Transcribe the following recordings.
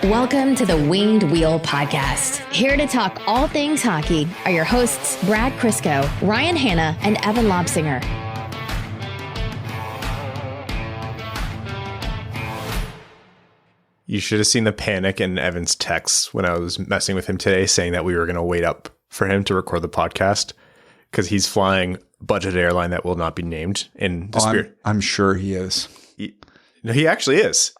Welcome to the Winged Wheel Podcast. Here to talk all things hockey are your hosts, Brad Crisco, Ryan Hanna, and Evan Lobsinger. You should have seen the panic in Evan's texts when I was messing with him today, saying that we were going to wait up for him to record the podcast because he's flying budget airline that will not be named in the spirit. I'm sure he is. He actually is.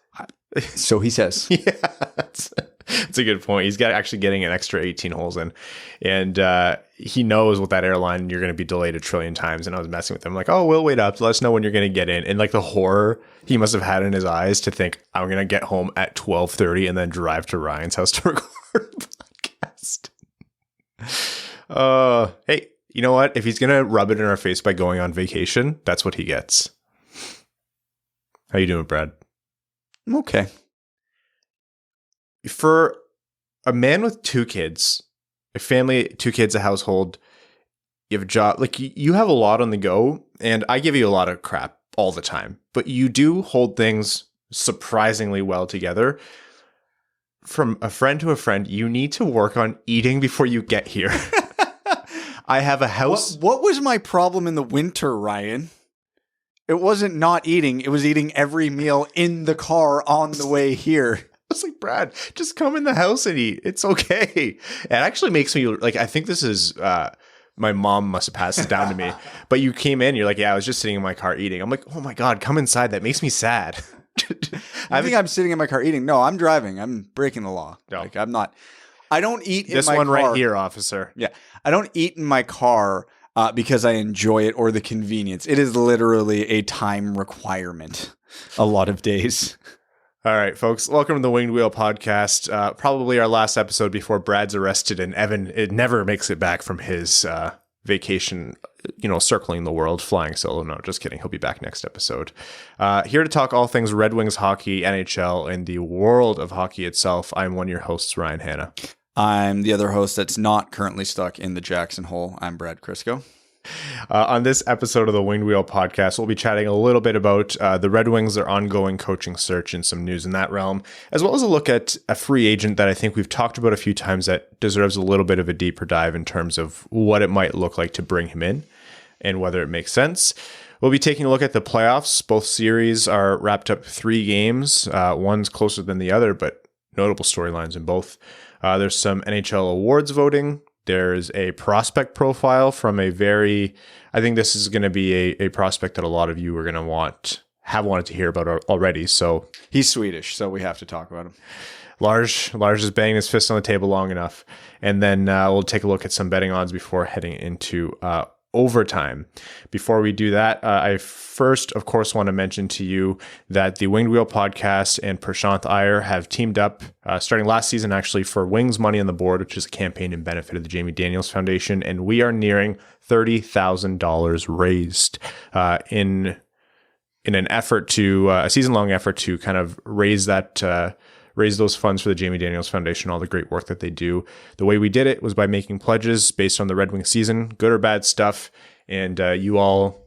So he says. Yeah, that's a good point. He's actually getting an extra 18 holes in, and he knows with that airline you're going to be delayed a trillion times. And I was messing with him like, "Oh, we'll wait up. Let us know when you're going to get in." And like the horror he must have had in his eyes to think I'm going to get home at 12:30 and then drive to Ryan's house to record a podcast. Hey, you know what? If he's going to rub it in our face by going on vacation, that's what he gets. How you doing, Brad? I'm okay. For a man with two kids, a family, two kids, a household, you have a job, like you have a lot on the go, and I give you a lot of crap all the time, but you do hold things surprisingly well together. From a friend to a friend, you need to work on eating before you get here. I have a house. What was my problem in the winter, Ryan? It wasn't not eating. It was eating every meal in the car on the way here. I was like, Brad, just come in the house and eat. It's okay. It actually makes me like, I think this is, my mom must have passed it down to me. But you came in, you're like, yeah, I was just sitting in my car eating. I'm like, oh my God, come inside. That makes me sad. I think I'm sitting in my car eating. No, I'm driving. I'm breaking the law. No. Like I'm not. I don't eat in my car. This one right here, officer. Yeah. I don't eat in my car because I enjoy it or the convenience. It is literally a time requirement a lot of days. All right, folks, welcome to the Winged Wheel Podcast. Probably our last episode before Brad's arrested and Evan never makes it back from his vacation, circling the world, flying solo. No, just kidding. He'll be back next episode. Here to talk all things Red Wings hockey, NHL, and the world of hockey itself. I'm one of your hosts, Ryan Hanna. I'm the other host that's not currently stuck in the Jackson hole. I'm Brad Crisco. On this episode of the Winged Wheel Podcast, we'll be chatting a little bit about the Red Wings, their ongoing coaching search, and some news in that realm, as well as a look at a free agent that I think we've talked about a few times that deserves a little bit of a deeper dive in terms of what it might look like to bring him in and whether it makes sense. We'll be taking a look at the playoffs. Both series are wrapped up 3 games. One's closer than the other, but notable storylines in both. There's some NHL awards voting. There's a prospect profile from I think this is going to be a prospect that a lot of you are going to have wanted to hear about already. So he's Swedish, so we have to talk about him. Lars is banging his fist on the table long enough. And then we'll take a look at some betting odds before heading into overtime. Before we do that, I first, of course, want to mention to you that the Winged Wheel Podcast and Prashanth Iyer have teamed up starting last season, actually, for Wings Money on the Board, which is a campaign in benefit of the Jamie Daniels Foundation. And we are nearing $30,000 raised in an effort to a season-long effort to kind of raise those funds for the Jamie Daniels Foundation, all the great work that they do. The way we did it was by making pledges based on the Red Wing season, good or bad stuff. And you all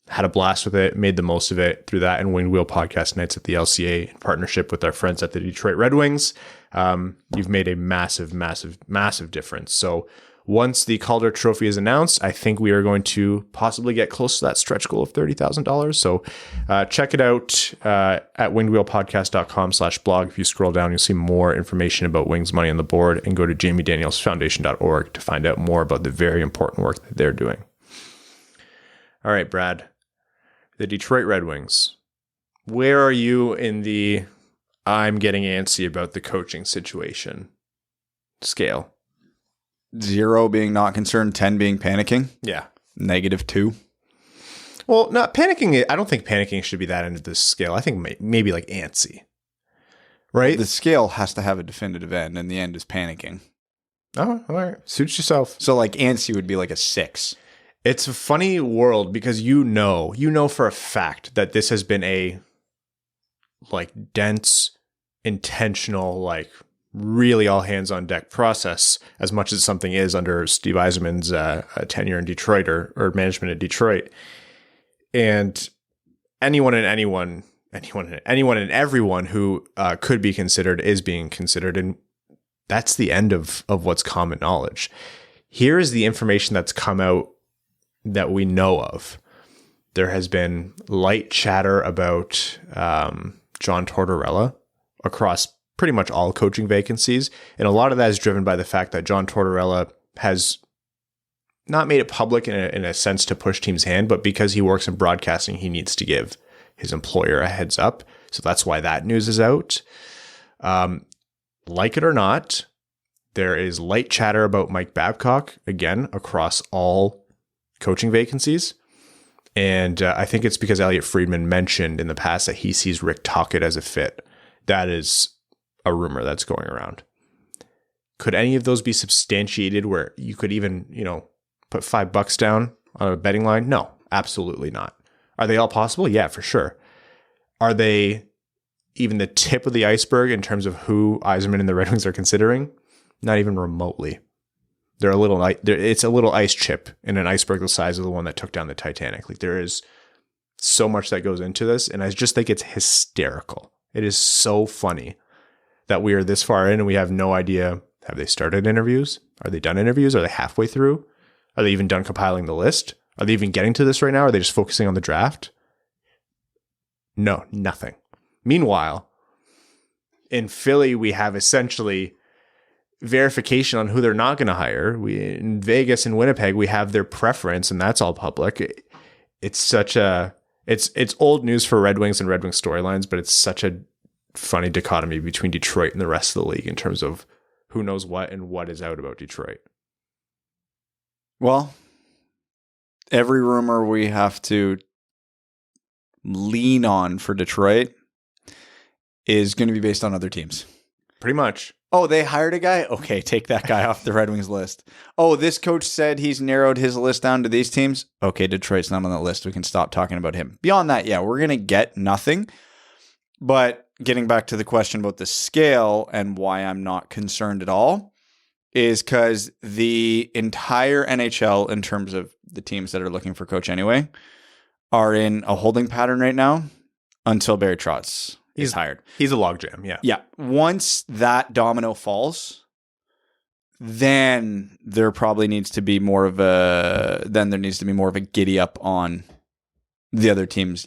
had a blast with it, made the most of it through that and Winged Wheel Podcast nights at the LCA in partnership with our friends at the Detroit Red Wings. You've made a massive, massive, massive difference. So once the Calder Trophy is announced, I think we are going to possibly get close to that stretch goal of $30,000. So check it out at wingedwheelpodcast.com/blog. If you scroll down, you'll see more information about Wings Money on the Board, and go to jamiedanielsfoundation.org to find out more about the very important work that they're doing. All right, Brad, the Detroit Red Wings. Where are you in the I'm getting antsy about the coaching situation scale? 0 being not concerned, 10 being panicking. Yeah. -2. Well, not panicking. I don't think panicking should be that end of this scale. I think maybe like antsy, right? The scale has to have a definitive end, and the end is panicking. Oh, all right. Suits yourself. So like antsy would be like a 6. It's a funny world because you know for a fact that this has been a like dense, intentional, like really all hands on deck process, as much as something is under Steve Yzerman's tenure in Detroit or management at Detroit. And anyone anyone and everyone who could be considered is being considered. And that's the end of what's common knowledge. Here is the information that's come out that we know of. There has been light chatter about John Tortorella across pretty much all coaching vacancies. And a lot of that is driven by the fact that John Tortorella has not made it public in a sense to push teams' hand, but because he works in broadcasting, he needs to give his employer a heads up. So that's why that news is out. Like it or not, there is light chatter about Mike Babcock, again, across all coaching vacancies. And I think it's because Elliot Friedman mentioned in the past that he sees Rick Tocchet as a fit. That is a rumor that's going around. Could any of those be substantiated where you could even, put $5 down on a betting line? No, absolutely not. Are they all possible? Yeah, for sure. Are they even the tip of the iceberg in terms of who Yzerman and the Red Wings are considering? Not even remotely. It's a little ice chip in an iceberg the size of the one that took down the Titanic. Like, there is so much that goes into this, and I just think it's hysterical. It is so funny that we are this far in and we have no idea. Have they started interviews? Are they done interviews? Are they halfway through? Are they even done compiling the list? Are they even getting to this right now? Are they just focusing on the draft? No, nothing. Meanwhile, in Philly, we have essentially verification on who they're not going to hire. In Vegas and Winnipeg, we have their preference, and that's all public. It's old news for Red Wings and Red Wings storylines, but it's such a funny dichotomy between Detroit and the rest of the league in terms of who knows what and what is out about Detroit. Well, every rumor we have to lean on for Detroit is going to be based on other teams. Pretty much. Oh, they hired a guy? Okay, take that guy off the Red Wings list. Oh, this coach said he's narrowed his list down to these teams? Okay, Detroit's not on that list. We can stop talking about him. Beyond that, yeah, we're going to get nothing. But getting back to the question about the scale and why I'm not concerned at all is because the entire NHL, in terms of the teams that are looking for coach anyway, are in a holding pattern right now until Barry Trotz is hired. He's a logjam, yeah. Yeah. Once that domino falls, then there needs to be more of a giddy up on the other teams.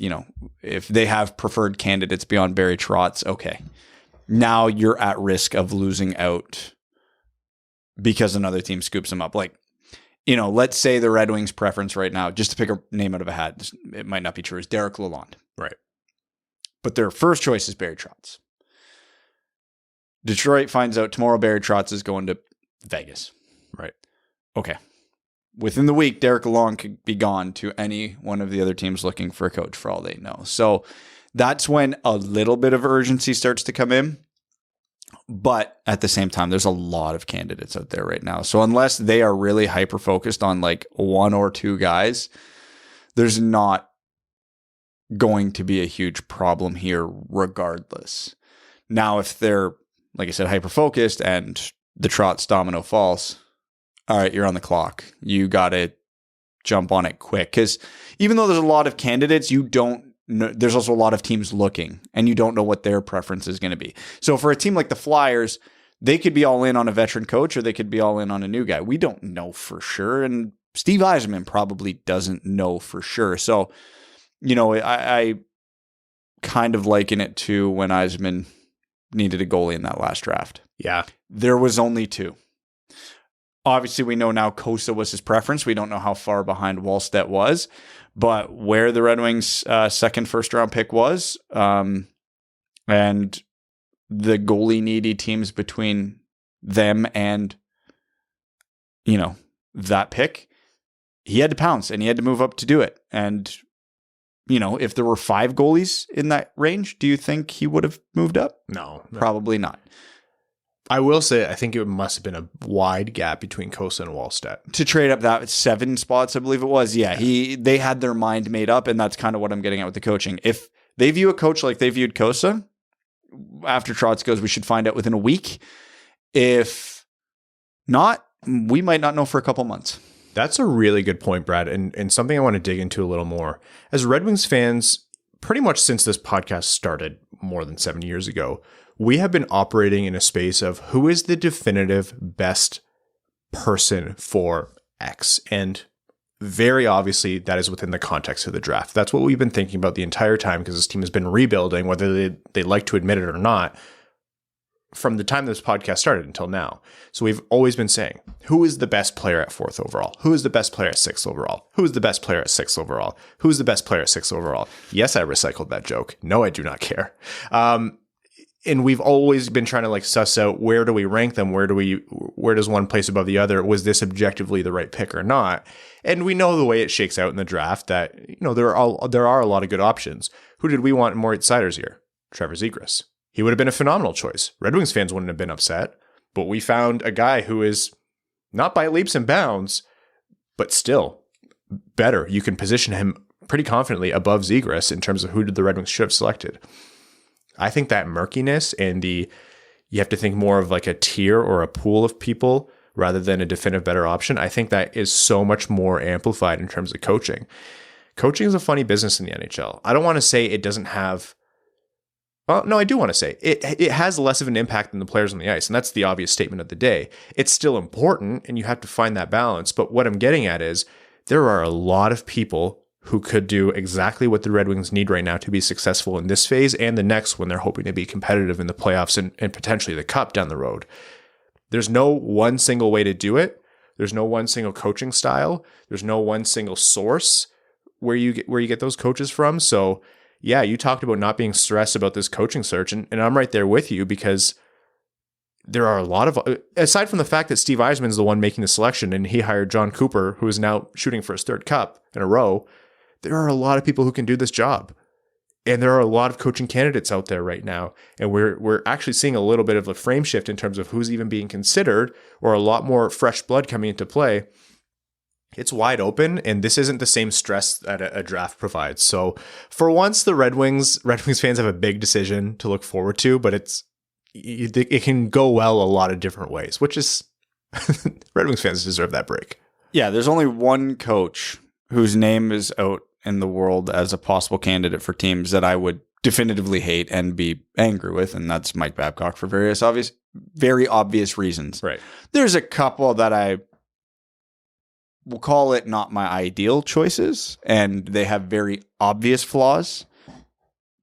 If they have preferred candidates beyond Barry Trotz, okay. Now you're at risk of losing out because another team scoops them up. Like, let's say the Red Wings preference right now, just to pick a name out of a hat, it might not be true, is Derek Lalonde. Right. But their first choice is Barry Trotz. Detroit finds out tomorrow Barry Trotz is going to Vegas. Right. Okay. Within the week, Derek Lalonde could be gone to any one of the other teams looking for a coach for all they know. So that's when a little bit of urgency starts to come in. But at the same time, there's a lot of candidates out there right now. So unless they are really hyper-focused on like one or two guys, there's not going to be a huge problem here regardless. Now, if they're, like I said, hyper-focused and the Trotz domino falls, all right, you're on the clock. You got to jump on it quick. Because even though there's a lot of candidates, there's also a lot of teams looking, and you don't know what their preference is going to be. So for a team like the Flyers, they could be all in on a veteran coach, or they could be all in on a new guy. We don't know for sure. And Steve Yzerman probably doesn't know for sure. So, I kind of liken it to when Yzerman needed a goalie in that last draft. Yeah. There was only two. Obviously, we know now Kosa was his preference. We don't know how far behind Wallstedt was, but where the Red Wings' second first-round pick was, and the goalie-needy teams between them and, that pick, he had to pounce, and he had to move up to do it. And, if there were 5 goalies in that range, do you think he would have moved up? No. Probably not. I will say, I think it must have been a wide gap between Kosa and Wallstedt. To trade up that 7 spots, I believe it was. Yeah, they had their mind made up, and that's kind of what I'm getting at with the coaching. If they view a coach like they viewed Kosa, after Trotz goes, we should find out within a week. If not, we might not know for a couple months. That's a really good point, Brad, and something I want to dig into a little more. As Red Wings fans, pretty much since this podcast started more than 7 years ago, we have been operating in a space of who is the definitive best person for X. And very obviously, that is within the context of the draft. That's what we've been thinking about the entire time because this team has been rebuilding, whether they like to admit it or not, from the time this podcast started until now. So we've always been saying, who is the best player at 4th overall? Who is the best player at 6th overall? Who is the best player at 6th overall? Who is the best player at 6th overall? Yes, I recycled that joke. No, I do not care. And we've always been trying to like suss out, where do we rank them? Where does one place above the other? Was this objectively the right pick or not? And we know the way it shakes out in the draft that, there are a lot of good options. Who did we want more outsiders here? Trevor Zegras. He would have been a phenomenal choice. Red Wings fans wouldn't have been upset, but we found a guy who is not by leaps and bounds, but still better. You can position him pretty confidently above Zegras in terms of who the Red Wings should have selected. I think that murkiness and you have to think more of like a tier or a pool of people rather than a definitive better option. I think that is so much more amplified in terms of coaching. Coaching is a funny business in the NHL. I don't want to say it doesn't have, well, no, I do want to say it has less of an impact than the players on the ice. And that's the obvious statement of the day. It's still important and you have to find that balance. But what I'm getting at is there are a lot of people who could do exactly what the Red Wings need right now to be successful in this phase and the next when they're hoping to be competitive in the playoffs and potentially the Cup down the road. There's no one single way to do it. There's no one single coaching style. There's no one single source where you get those coaches from. So yeah, you talked about not being stressed about this coaching search, and I'm right there with you because there are a lot of, aside from the fact that Steve Yzerman is the one making the selection and he hired John Cooper, who is now shooting for his 3rd Cup in a row, there are a lot of people who can do this job. And there are a lot of coaching candidates out there right now. And we're actually seeing a little bit of a frame shift in terms of who's even being considered, or a lot more fresh blood coming into play. It's wide open, and this isn't the same stress that a draft provides. So for once, the Red Wings fans have a big decision to look forward to, but it can go well a lot of different ways, which is Red Wings fans deserve that break. Yeah, there's only one coach whose name is out in the world as a possible candidate for teams that I would definitively hate and be angry with, and that's Mike Babcock for very obvious reasons. Right. There's a couple that I will call it not my ideal choices, and they have very obvious flaws.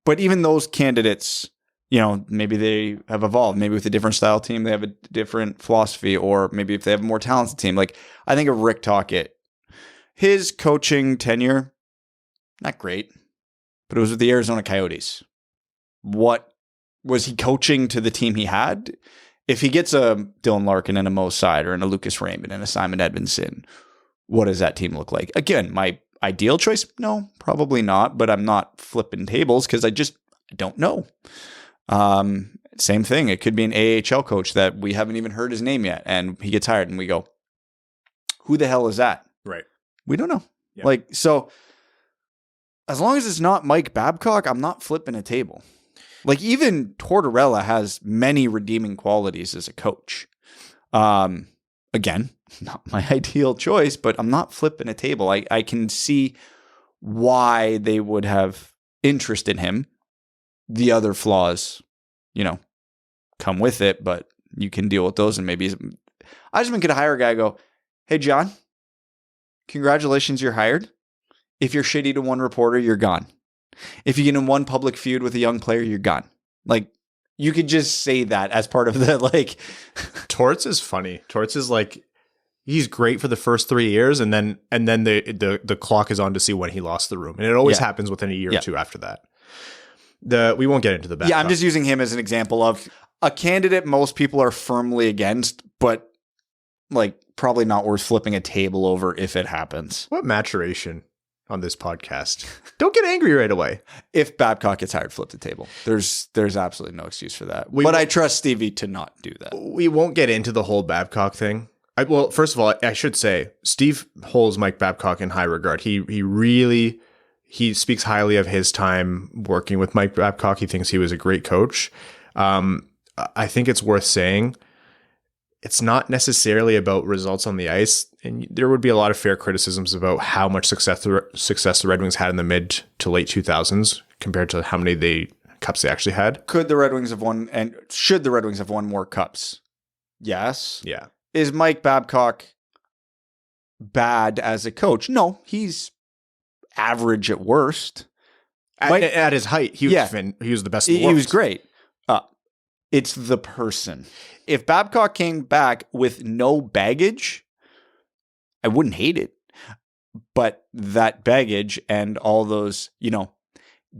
But even those candidates, maybe they have evolved. Maybe with a different style team, they have a different philosophy, or maybe if they have a more talented team. Like, I think of Rick Tocchet. His coaching tenure, not great, but it was with the Arizona Coyotes. What was he coaching to the team he had? If he gets a Dylan Larkin and a Mo Sider and a Lucas Raymond and a Simon Edmondson, what does that team look like? Again, my ideal choice? No, probably not, but I'm not flipping tables because I don't know. Same thing. It could be an AHL coach that we haven't even heard his name yet, and he gets hired and we go, who the hell is that? Right. We don't know. Yeah. So as long as it's not Mike Babcock, I'm not flipping a table. Like, even Tortorella has many redeeming qualities as a coach. Again, not my ideal choice, but I'm not flipping a table. I can see why they would have interest in him. The other flaws, come with it, but you can deal with those. And maybe I just could hire a guy and go, hey, John, congratulations, you're hired. If you're shitty to one reporter, you're gone. If you get in one public feud with a young player, you're gone. Like, you could just say that as part of the, like... Torts is funny. Torts is like, he's great for the first 3 years, and then the clock is on to see when he lost the room. And it always happens within a year or two after that. We won't get into the back. Yeah, I'm just using him as an example of a candidate most people are firmly against, but like probably not worth flipping a table over if it happens. What maturation on this podcast. Don't get angry right away. If Babcock gets hired, flip the table. There's absolutely no excuse for that. But I trust Stevie to not do that. We won't get into the whole Babcock thing. Well, first of all, I should say Steve holds Mike Babcock in high regard. He speaks highly of his time working with Mike Babcock. He thinks he was a great coach. I think it's worth saying it's not necessarily about results on the ice. And there would be a lot of fair criticisms about how much success the Red Wings had in the mid to late 2000s compared to how many cups they actually had. Could the Red Wings have won, and should the Red Wings have won more cups? Yes. Yeah. Is Mike Babcock bad as a coach? No, he's average at worst. At his height, he was the best in the world. He was great. It's the person. If Babcock came back with no baggage, I wouldn't hate it. But that baggage and all those,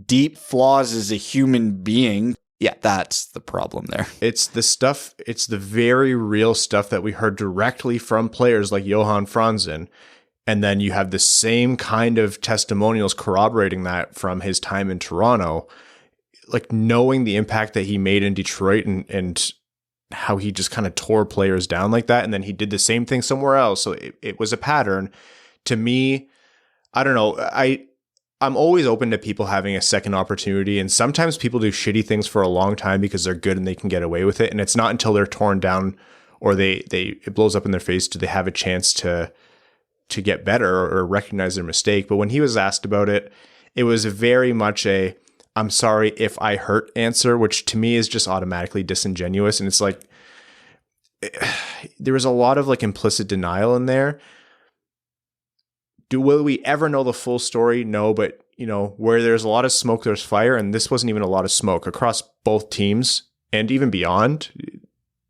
deep flaws as a human being, that's the problem there. It's the very real stuff that we heard directly from players like Johan Franzen. And then you have the same kind of testimonials corroborating that from his time in Toronto. Like knowing the impact that he made in Detroit and how he just kind of tore players down like that. And then he did the same thing somewhere else. So it was a pattern. To me, I don't know. I'm always open to people having a second opportunity. And sometimes people do shitty things for a long time because they're good and they can get away with it. And it's not until they're torn down or it blows up in their face do they have a chance to get better or recognize their mistake. But when he was asked about it, it was very much I'm sorry if I hurt answer, which to me is just automatically disingenuous. And it's like, there was a lot of like implicit denial in there. Will we ever know the full story? No, but where there's a lot of smoke, there's fire. And this wasn't even a lot of smoke across both teams and even beyond.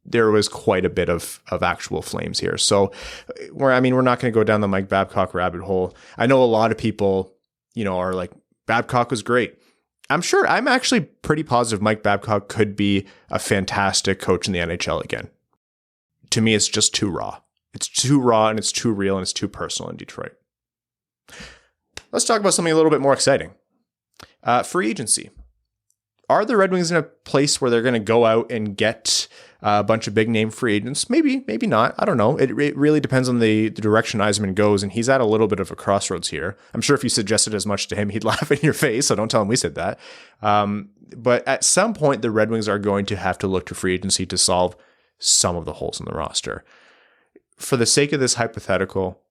There was quite a bit of actual flames here. So we're not going to go down the Mike Babcock rabbit hole. I know a lot of people, are like, Babcock was great. I'm actually pretty positive Mike Babcock could be a fantastic coach in the NHL again. To me, it's just too raw. It's too raw and it's too real and it's too personal in Detroit. Let's talk about something a little bit more exciting. Free agency. Are the Red Wings in a place where they're going to go out and get a bunch of big name free agents? Maybe, maybe not. I don't know. It really depends on the direction Yzerman goes, and he's at a little bit of a crossroads here. I'm sure if you suggested as much to him, he'd laugh in your face, so don't tell him we said that. But at some point, the Red Wings are going to have to look to free agency to solve some of the holes in the roster. For the sake of this hypothetical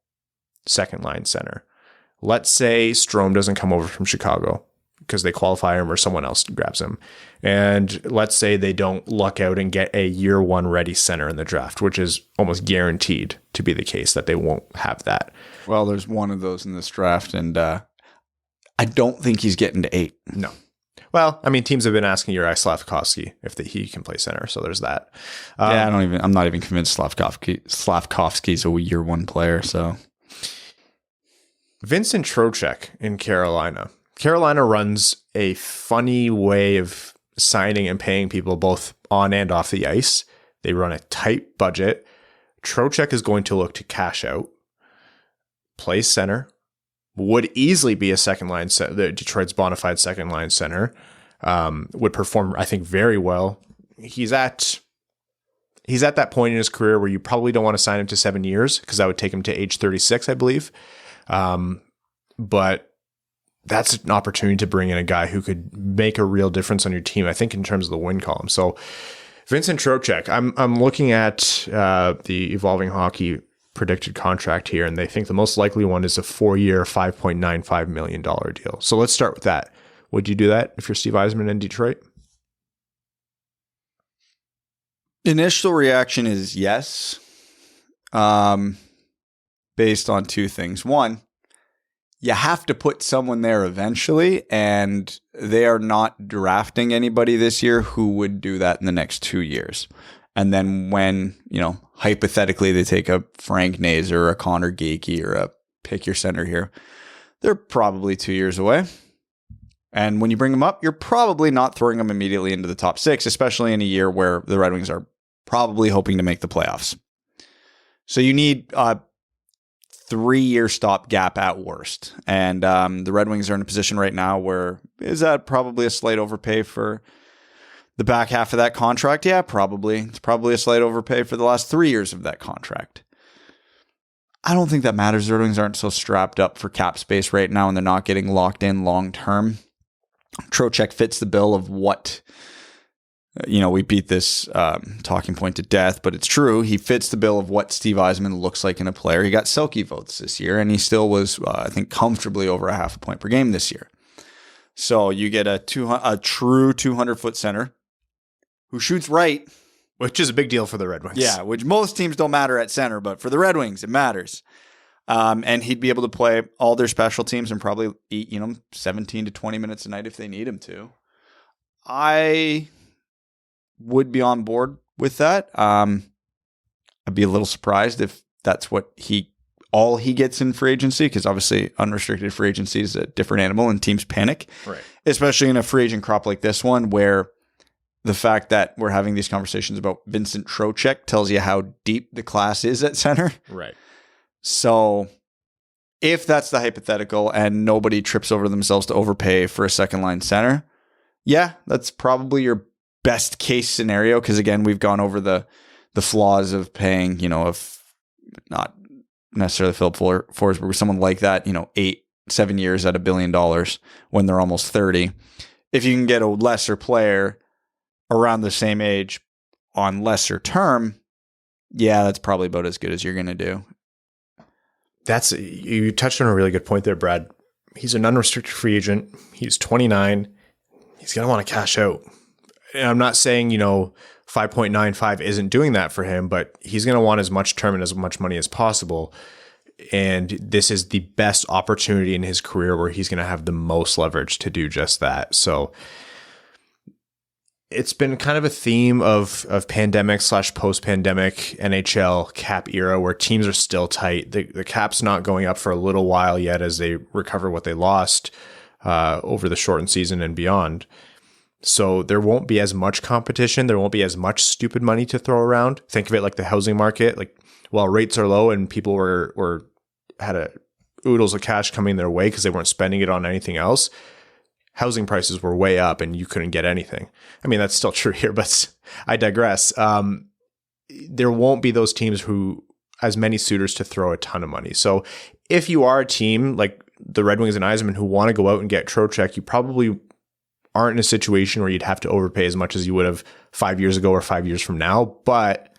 second line center, let's say Strome doesn't come over from Chicago because they qualify him or someone else grabs him. And let's say they don't luck out and get a year one ready center in the draft, which is almost guaranteed to be the case that they won't have that. Well, there's one of those in this draft, and I don't think he's getting to 8. No. Well, teams have been asking Juraj Slafkovsky if he can play center, so there's that. I'm not even convinced Slafkovsky's a year one player, so. Vincent Trocheck in Carolina. Carolina runs a funny way of signing and paying people both on and off the ice. They run a tight budget. Trocheck is going to look to cash out, play center, would easily be a second line center, Detroit's bona fide second line center, would perform, I think, very well. He's at that point in his career where you probably don't want to sign him to 7 years because that would take him to age 36, I believe. But that's an opportunity to bring in a guy who could make a real difference on your team, I think, in terms of the win column. So Vincent Trocheck, I'm looking at the Evolving Hockey predicted contract here, and they think the most likely one is a 4-year, $5.95 million deal. So let's start with that. Would you do that if you're Steve Yzerman in Detroit? Initial reaction is yes, based on two things. One, you have to put someone there eventually, and they are not drafting anybody this year who would do that in the next 2 years. And then when, hypothetically they take a Frank Nazer or a Connor Geekie or a pick your center here, they're probably 2 years away. And when you bring them up, you're probably not throwing them immediately into the top 6, especially in a year where the Red Wings are probably hoping to make the playoffs. So you need 3-year stopgap at worst. And the Red Wings are in a position right now where, is that probably a slight overpay for the back half of that contract? Yeah, probably. It's probably a slight overpay for the last 3 years of that contract. I don't think that matters. The Red Wings aren't so strapped up for cap space right now, and they're not getting locked in long term. Trocheck fits the bill of what, we beat this talking point to death, but it's true. He fits the bill of what Steve Yzerman looks like in a player. He got Selke votes this year, and he still was, I think, comfortably over a half a point per game this year. So you get a true 200-foot center who shoots right. Which is a big deal for the Red Wings. Yeah, which most teams don't matter at center, but for the Red Wings, it matters. And he'd be able to play all their special teams and probably eat, 17 to 20 minutes a night if they need him to. I would be on board with that. I'd be a little surprised if that's what all he gets in free agency, because obviously unrestricted free agency is a different animal and teams panic, right? Especially in a free agent crop like this one, where the fact that we're having these conversations about Vincent Trocheck tells you how deep the class is at center. Right. So if that's the hypothetical and nobody trips over themselves to overpay for a second line center, yeah, that's probably your best case scenario. Because again, we've gone over the flaws of paying, of not necessarily Philip Forsberg, but someone like that, 7 years at $1 billion when they're almost 30. If you can get a lesser player around the same age on lesser term, yeah, that's probably about as good as you're going to do. You touched on a really good point there, Brad. He's an unrestricted free agent. He's 29. He's going to want to cash out. And I'm not saying, 5.95 isn't doing that for him, but he's going to want as much term and as much money as possible. And this is the best opportunity in his career where he's going to have the most leverage to do just that. So it's been kind of a theme of pandemic / post-pandemic NHL cap era where teams are still tight. The cap's not going up for a little while yet as they recover what they lost over the shortened season and beyond. So there won't be as much competition. There won't be as much stupid money to throw around. Think of it like the housing market. Like, while rates are low and people had oodles of cash coming their way because they weren't spending it on anything else, housing prices were way up and you couldn't get anything. I mean, that's still true here, but I digress. There won't be those teams who as many suitors to throw a ton of money. So if you are a team like the Red Wings and Yzerman who want to go out and get Trocheck, you probably aren't in a situation where you'd have to overpay as much as you would have 5 years ago or 5 years from now. But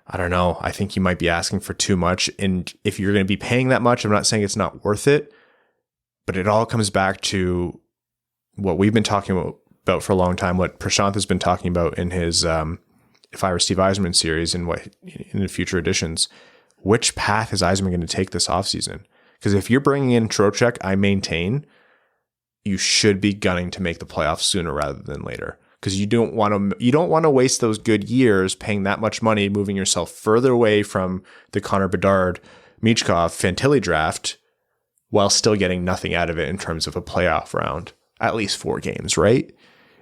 I don't know. I think you might be asking for too much. And if you're going to be paying that much, I'm not saying it's not worth it, but it all comes back to what we've been talking about for a long time, what Prashanth has been talking about in his If I Were Steve Yzerman series and what in the future editions. Which path is Yzerman going to take this offseason? Because if you're bringing in Trocheck, I maintain you should be gunning to make the playoffs sooner rather than later, because you don't want to waste those good years paying that much money, moving yourself further away from the Connor Bedard, Michkov, Fantilli draft while still getting nothing out of it in terms of a playoff round, at least 4 games, right?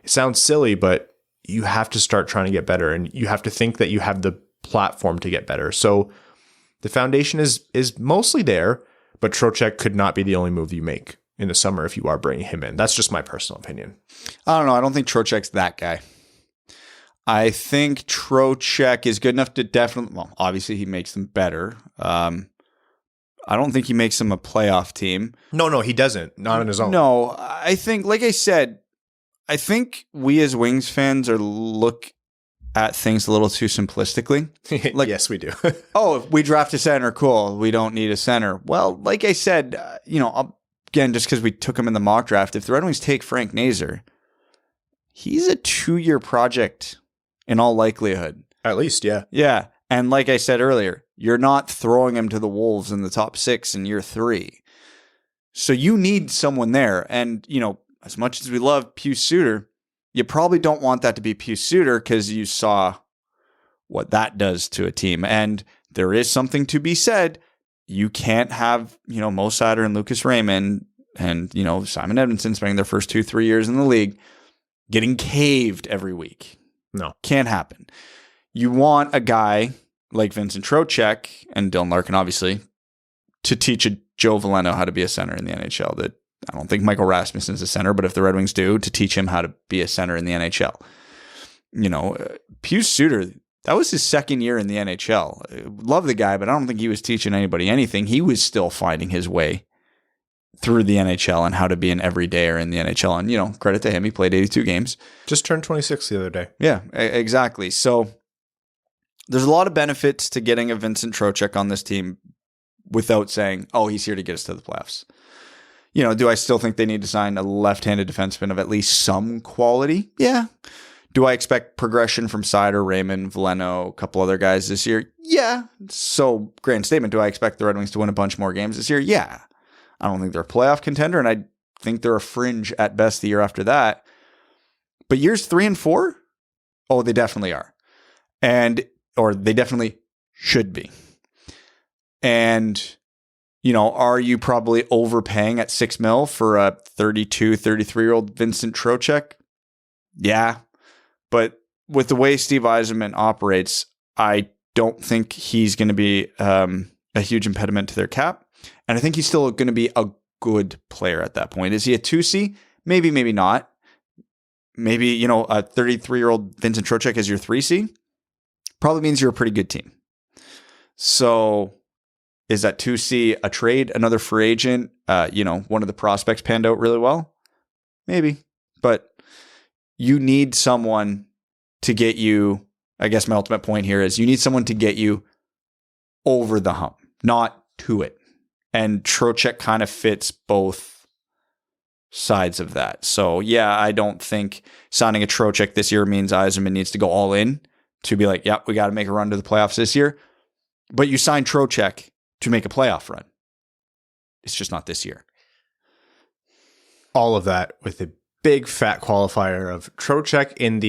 It sounds silly, but you have to start trying to get better and you have to think that you have the platform to get better. So the foundation is mostly there, but Trocheck could not be the only move you make in the summer if you are bringing him in. That's just my personal opinion. I don't know. I don't think Trocheck's that guy. I think Trocheck is good enough to definitely, well, obviously he makes them better. I don't think he makes them a playoff team. No, he doesn't. Not on his own. No, I think, like I said, I think we as Wings fans look at things a little too simplistically. Like, yes, we do. Oh, if we draft a center, cool. We don't need a center. Well, like I said, again, just because we took him in the mock draft, if the Red Wings take Frank Nazar, he's a 2-year project in all likelihood. At least, yeah. Yeah. And like I said earlier, you're not throwing him to the Wolves in the top 6 in year 3. So you need someone there. And, as much as we love Pius Suter, you probably don't want that to be Pius Suter because you saw what that does to a team. And there is something to be said. You can't have, Mo Seider and Lucas Raymond and, Simon Edmondson spending their first 2-3 years in the league getting caved every week. No. Can't happen. You want a guy like Vincent Trocheck and Dylan Larkin, obviously, to teach a Joe Veleno how to be a center in the NHL. That I don't think Michael Rasmussen is a center, but if the Red Wings do, to teach him how to be a center in the NHL. Pius Suter, that was his second year in the NHL. Love the guy, but I don't think he was teaching anybody anything. He was still finding his way through the NHL and how to be an everydayer in the NHL. And, credit to him, he played 82 games. Just turned 26 the other day. Yeah, exactly. So there's a lot of benefits to getting a Vincent Trocheck on this team without saying, oh, he's here to get us to the playoffs. Do I still think they need to sign a left-handed defenseman of at least some quality? Yeah. Do I expect progression from Seider, Raymond, Veleno, a couple other guys this year? Yeah. So, grand statement. Do I expect the Red Wings to win a bunch more games this year? Yeah. I don't think they're a playoff contender, and I think they're a fringe at best the year after that. But years 3 and 4? Oh, they definitely are. Or they definitely should be. And, are you probably overpaying at $6 million for a 32, 33-year-old Vincent Trocheck? Yeah. But with the way Steve Yzerman operates, I don't think he's going to be a huge impediment to their cap. And I think he's still going to be a good player at that point. Is he a 2C? Maybe, maybe not. Maybe, a 33-year-old Vincent Trocheck as your 3C? Probably means you're a pretty good team. So is that 2C a trade? Another free agent? One of the prospects panned out really well? Maybe. But you need someone to get you, I guess my ultimate point here is you need someone to get you over the hump, not to it. And Trocheck kind of fits both sides of that. So yeah, I don't think signing a Trocheck this year means Yzerman needs to go all in to be like, we got to make a run to the playoffs this year. But you sign Trocheck to make a playoff run. It's just not this year. All of that with a big fat qualifier of Trocheck in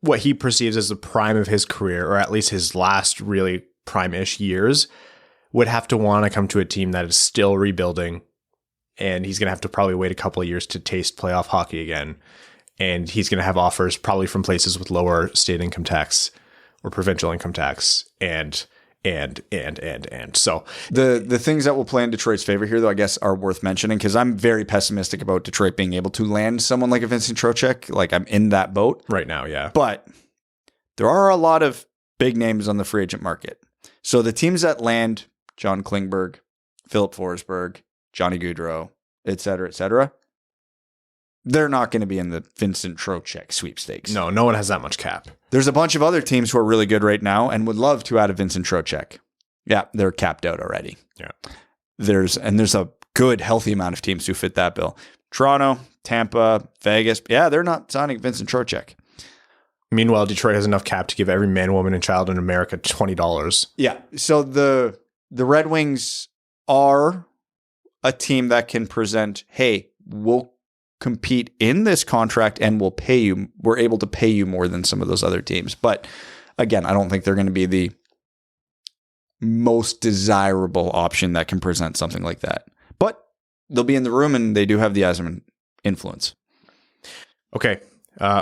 what he perceives as the prime of his career, or at least his last really prime-ish years, would have to want to come to a team that is still rebuilding, and he's going to have to probably wait a couple of years to taste playoff hockey again. And he's going to have offers probably from places with lower state income tax or provincial income tax and so the things that will play in Detroit's favor here, though, I guess are worth mentioning, because I'm very pessimistic about Detroit being able to land someone like a Vincent Trocheck. Like, I'm in that boat right now. Yeah. But there are a lot of big names on the free agent market. So the teams that land John Klingberg, Philip Forsberg, Johnny Gaudreau, et cetera, they're not going to be in the Vincent Trocheck sweepstakes. No one has that much cap. There's a bunch of other teams who are really good right now and would love to add a Vincent Trocheck. Yeah, they're capped out already. Yeah. There's a good, healthy amount of teams who fit that bill. Toronto, Tampa, Vegas. Yeah, they're not signing Vincent Trocheck. Meanwhile, Detroit has enough cap to give every man, woman, and child in America $20. Yeah. So the Red Wings are a team that can present, hey, we'll compete in this contract and we'll pay you. We're able to pay you more than some of those other teams. But again, I don't think they're going to be the most desirable option that can present something like that. But they'll be in the room, and they do have the Yzerman influence. Okay.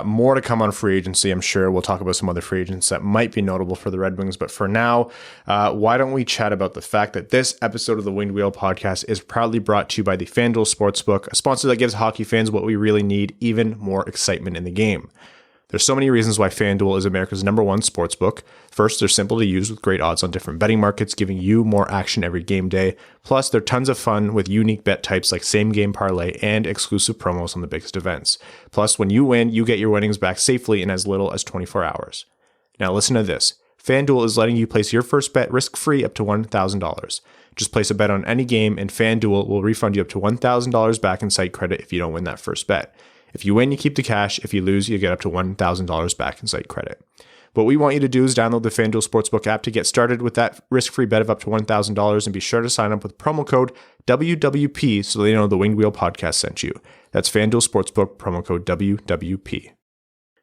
More to come on free agency, I'm sure. We'll talk about some other free agents that might be notable for the Red Wings. But for now, why don't we chat about the fact that this episode of the Winged Wheel podcast is proudly brought to you by the FanDuel Sportsbook, a sponsor that gives hockey fans what we really need, even more excitement in the game. There's so many reasons why FanDuel is America's #1 sportsbook. First, they're simple to use with great odds on different betting markets, giving you more action every game day. Plus, they're tons of fun with unique bet types like same game parlay and exclusive promos on the biggest events. Plus, when you win, you get your winnings back safely in as little as 24 hours. Now listen to this. FanDuel is letting you place your first bet risk-free up to $1,000. Just place a bet on any game, and FanDuel will refund you up to $1,000 back in site credit if you don't win that first bet. If you win, you keep the cash. If you lose, you get up to $1,000 back in site credit. What we want you to do is download the FanDuel Sportsbook app to get started with that risk-free bet of up to $1,000, and be sure to sign up with promo code WWP so they know the Winged Wheel podcast sent you. That's FanDuel Sportsbook, promo code WWP.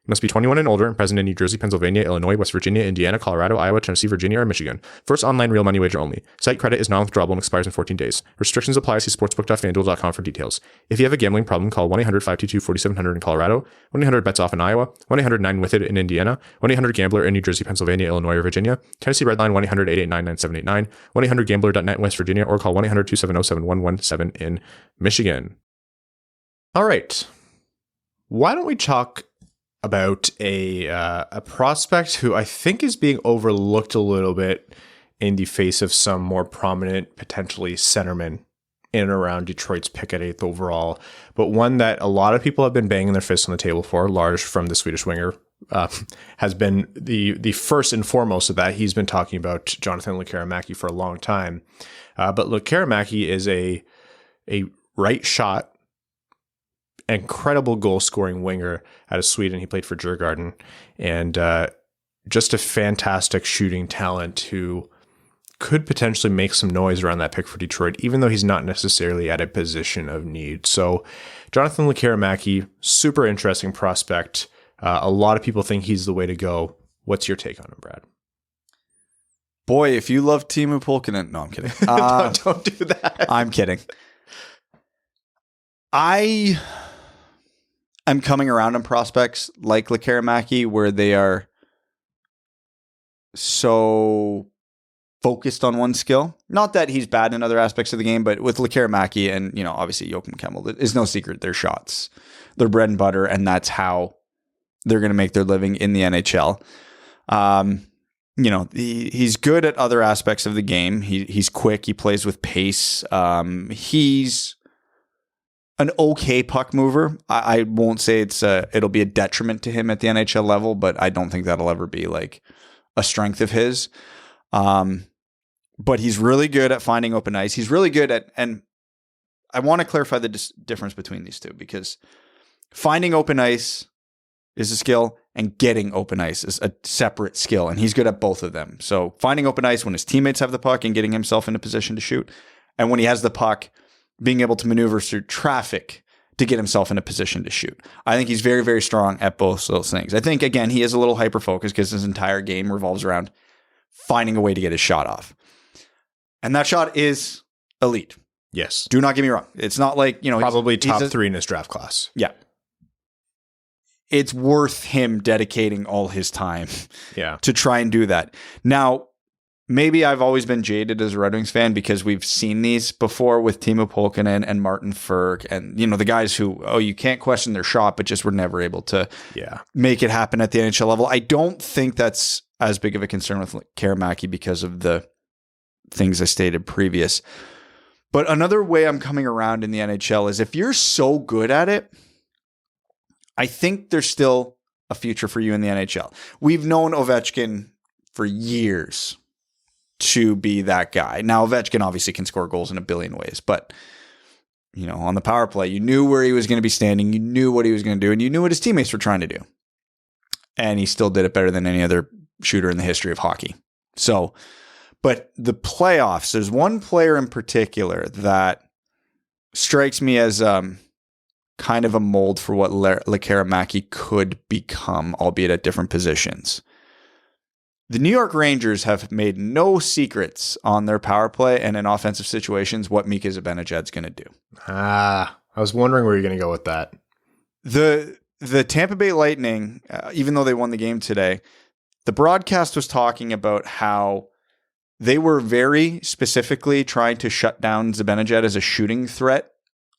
Must be 21 and older and present in New Jersey, Pennsylvania, Illinois, West Virginia, Indiana, Colorado, Iowa, Tennessee, Virginia, or Michigan. First online real money wager only. Site credit is non-withdrawable and expires in 14 days. Restrictions apply. See sportsbook.fanduel.com for details. If you have a gambling problem, call 1-800-522-4700 in Colorado, 1-800-BETS-OFF in Iowa, 1-800-9-WITH-IT in Indiana, 1-800-GAMBLER in New Jersey, Pennsylvania, Illinois, or Virginia, Tennessee Redline 1-800-889-9789, 1-800-GAMBLER.net in West Virginia, or call 1-800-270-7117 in Michigan. All right. Why don't we talk about a prospect who I think is being overlooked a little bit in the face of some more prominent, potentially centermen in and around Detroit's pick at 8th overall, but one that a lot of people have been banging their fists on the table for. Lars from the Swedish Winger has been the first and foremost of that. He's been talking about Jonathan Lekkerimaki for a long time, but Lekkerimäki is a right shot, incredible goal scoring winger out of Sweden. He played for Djurgården, and just a fantastic shooting talent who could potentially make some noise around that pick for Detroit, even though he's not necessarily at a position of need. So Jonathan Lekkerimaki, super interesting prospect. A lot of people think he's the way to go. What's your take on him, Brad? Boy, if you love Teemu Pulkkinen, no, I'm kidding. Don't do that. I'm kidding. I am coming around on prospects like Lekkerimaki, where they are so focused on one skill. Not that he's bad in other aspects of the game, but with Lekkerimaki and, obviously Joakim Kemmel, it is no secret their shots, their bread and butter, and that's how they're going to make their living in the NHL. He's good at other aspects of the game. He's quick. He plays with pace. He's an okay puck mover. I won't say it'll be a detriment to him at the NHL level, but I don't think that'll ever be like a strength of his. But he's really good at finding open ice. He's really good at, and I want to clarify the difference between these two, because finding open ice is a skill and getting open ice is a separate skill. And he's good at both of them. So finding open ice when his teammates have the puck and getting himself in a position to shoot. And when he has the puck, being able to maneuver through traffic to get himself in a position to shoot. I think he's very, very strong at both those things. I think, again, he is a little hyper-focused because his entire game revolves around finding a way to get his shot off. And that shot is elite. Yes. Do not get me wrong. It's not like, probably top 3 in his draft class. Yeah. It's worth him dedicating all his time to try and do that. Now, maybe I've always been jaded as a Red Wings fan because we've seen these before with Teemu Pulkkinen and Martin Ferg and, the guys who, you can't question their shot, but just were never able to make it happen at the NHL level. I don't think that's as big of a concern with Lekkerimaki because of the things I stated previous. But another way I'm coming around in the NHL is if you're so good at it, I think there's still a future for you in the NHL. We've known Ovechkin for years to be that guy. Now, Ovechkin obviously can score goals in a billion ways, but on the power play, you knew where he was going to be standing, you knew what he was going to do, and you knew what his teammates were trying to do. And he still did it better than any other shooter in the history of hockey. So, but the playoffs, there's one player in particular that strikes me as kind of a mold for what Lekkerimaki could become, albeit at different positions. The New York Rangers have made no secrets on their power play and in offensive situations what Mika Zibanejad's going to do. I was wondering where you're going to go with that. The Tampa Bay Lightning, even though they won the game today, the broadcast was talking about how they were very specifically trying to shut down Zibanejad as a shooting threat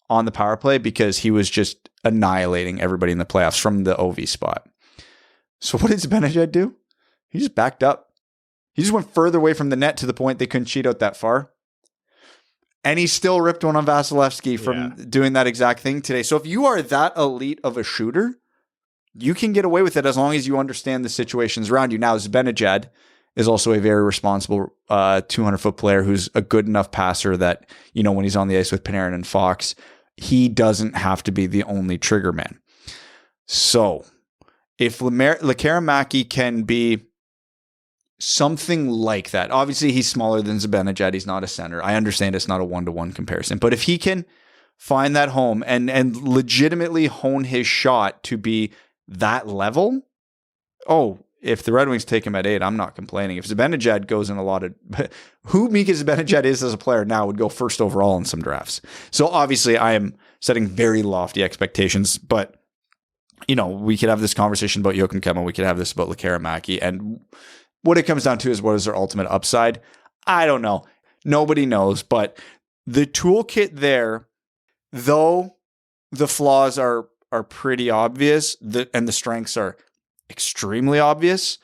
on the power play because he was just annihilating everybody in the playoffs from the OV spot. So what did Zibanejad do? He just backed up. He just went further away from the net to the point they couldn't cheat out that far. And he still ripped one on Vasilevsky from doing that exact thing today. So if you are that elite of a shooter, you can get away with it as long as you understand the situations around you. Now, Zibanejad is also a very responsible 200-foot player who's a good enough passer that, when he's on the ice with Panarin and Fox, he doesn't have to be the only trigger man. So if Lekkerimaki can be something like that, obviously he's smaller than Zibanejad. He's not a center. I understand it's not a one-to-one comparison, but if he can find that home and legitimately hone his shot to be that level, if the Red Wings take him at 8, I'm not complaining. If Zibanejad goes in a lot of... Who Mika Zibanejad is as a player now would go first overall in some drafts. So obviously I am setting very lofty expectations, but we could have this conversation about Joakim Kemmel. We could have this about Lekkerimaki. And what it comes down to is what is their ultimate upside? I don't know. Nobody knows. But the toolkit there, though the flaws are pretty obvious and the strengths are extremely obvious,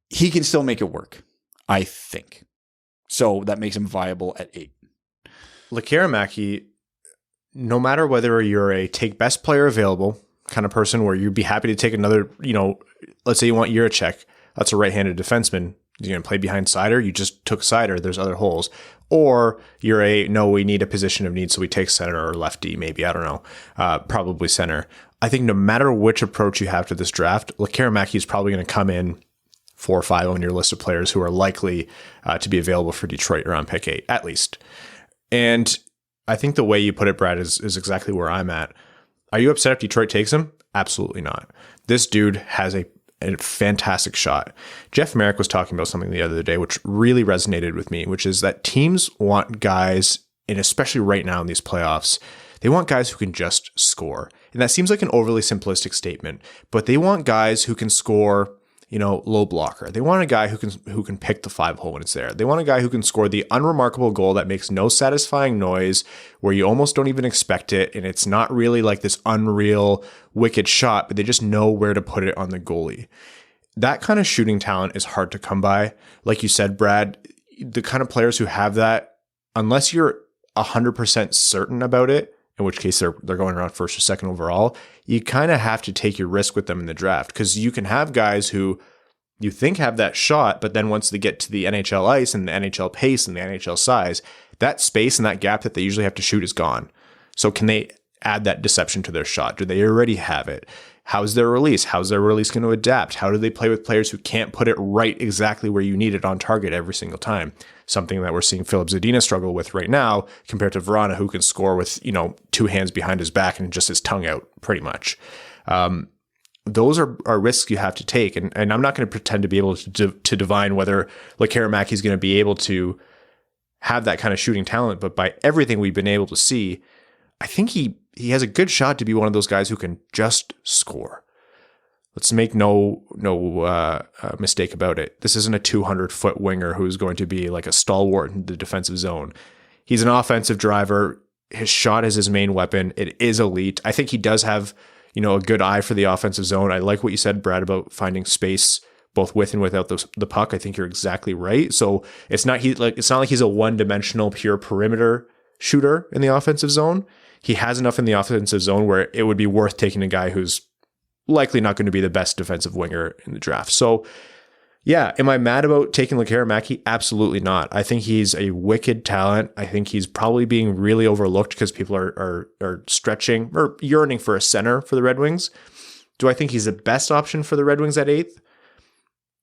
he can still make it work, I think. So that makes him viable at 8. Lekkerimaki, no matter whether you're a take best player available kind of person where you'd be happy to take another, let's say you want Jiricek, that's a right-handed defenseman. He's going to play behind Sider. You just took Sider. There's other holes. Or you're no, we need a position of need, so we take center or lefty, maybe, I don't know, probably center. I think no matter which approach you have to this draft, Lekkerimaki is probably going to come in 4 or 5 on your list of players who are likely to be available for Detroit around pick 8, at least. And I think the way you put it, Brad, is exactly where I'm at. Are you upset if Detroit takes him? Absolutely not. This dude has a fantastic shot. Jeff Merrick was talking about something the other day, which really resonated with me, which is that teams want guys, and especially right now in these playoffs, they want guys who can just score. And that seems like an overly simplistic statement, but they want guys who can score, low blocker. They want a guy who can pick the 5-hole when it's there. They want a guy who can score the unremarkable goal that makes no satisfying noise, where you almost don't even expect it, and it's not really like this unreal, wicked shot, but they just know where to put it on the goalie. That kind of shooting talent is hard to come by. Like you said, Brad, the kind of players who have that, unless you're 100% certain about it, in which case they're going around first or second overall, you kind of have to take your risk with them in the draft, because you can have guys who you think have that shot, but then once they get to the NHL ice and the NHL pace and the NHL size, that space and that gap that they usually have to shoot is gone. So can they add that deception to their shot? Do they already have it? How's their release? How's their release going to adapt? How do they play with players who can't put it right exactly where you need it on target every single time? Something that we're seeing Filip Zadina struggle with right now compared to Vrana, who can score with, 2 hands behind his back and just his tongue out pretty much. Those are risks you have to take. And I'm not going to pretend to be able to divine whether Lekkerimaki is going to be able to have that kind of shooting talent. But by everything we've been able to see, I think he has a good shot to be one of those guys who can just score. Let's make no mistake about it. This isn't a 200-foot winger who's going to be like a stalwart in the defensive zone. He's an offensive driver. His shot is his main weapon. It is elite. I think he does have, a good eye for the offensive zone. I like what you said, Brad, about finding space both with and without the puck. I think you're exactly right. So it's not like he's a one-dimensional pure perimeter shooter in the offensive zone. He has enough in the offensive zone where it would be worth taking a guy who's likely not going to be the best defensive winger in the draft. So yeah, am I mad about taking Lekkerimaki? Absolutely not. I think he's a wicked talent. I think he's probably being really overlooked because people are stretching or yearning for a center for the Red Wings. Do I think he's the best option for the Red Wings at 8th?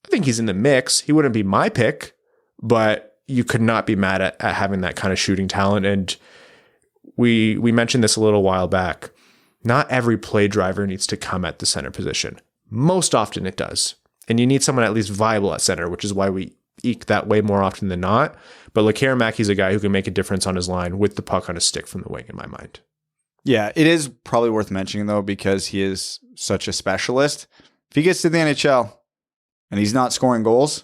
I think he's in the mix. He wouldn't be my pick, but you could not be mad at having that kind of shooting talent. And we mentioned this a little while back. Not every play driver needs to come at the center position. Most often it does. And you need someone at least viable at center, which is why we eke that way more often than not. But Lekkerimaki is a guy who can make a difference on his line with the puck on his stick from the wing, in my mind. Yeah, it is probably worth mentioning, though, because he is such a specialist. If he gets to the NHL and he's not scoring goals,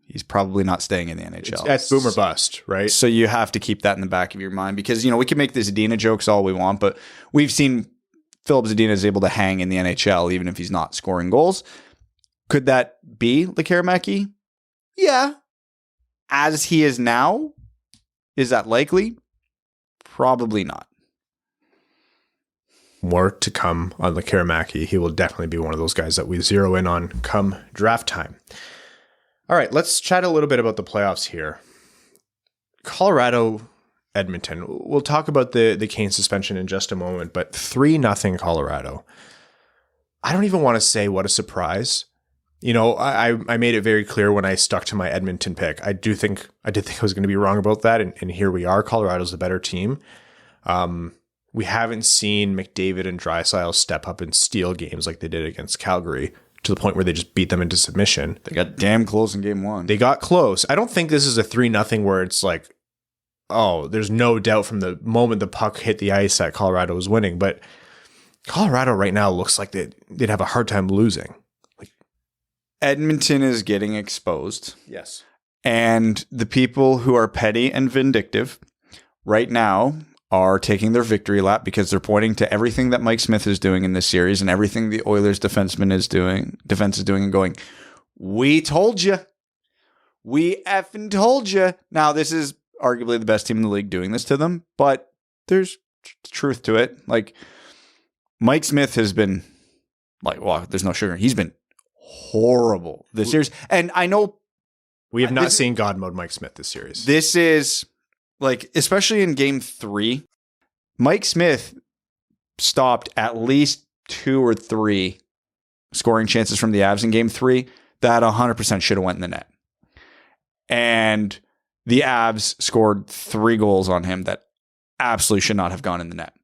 he's probably not staying in the NHL. That's boom or bust, right? So you have to keep that in the back of your mind because, we can make the Zadina jokes all we want, but we've seen Filip Zadina is able to hang in the NHL even if he's not scoring goals. Could that be Lekkerimaki? Yeah. As he is now, is that likely? Probably not. More to come on Lekkerimaki. He will definitely be one of those guys that we zero in on come draft time. All right, let's chat a little bit about the playoffs here. Colorado, Edmonton. We'll talk about the Kane suspension in just a moment, but 3-0 Colorado. I don't even want to say what a surprise. I made it very clear when I stuck to my Edmonton pick. I did think I was going to be wrong about that, and here we are. Colorado's the better team. We haven't seen McDavid and Draisaitl step up and steal games like they did against Calgary to the point where they just beat them into submission. They got damn close in game 1. They got close. I don't think this is a 3-0 where it's like, oh, there's no doubt from the moment the puck hit the ice that Colorado was winning. But Colorado right now looks like they'd have a hard time losing. Edmonton is getting exposed. Yes. And the people who are petty and vindictive right now are taking their victory lap because they're pointing to everything that Mike Smith is doing in this series and everything the Oilers defense is doing and going, we told you. We effing told you. Now, this is arguably the best team in the league doing this to them, but there's truth to it. Like, Mike Smith has been there's no sugar. He's been horrible this series. And I know we have not seen God mode Mike Smith this series. This is like, especially in game 3, Mike Smith stopped at least 2 or 3 scoring chances from the Avs in game 3 that 100% should have went in the net. And the Avs scored 3 goals on him that absolutely should not have gone in the net.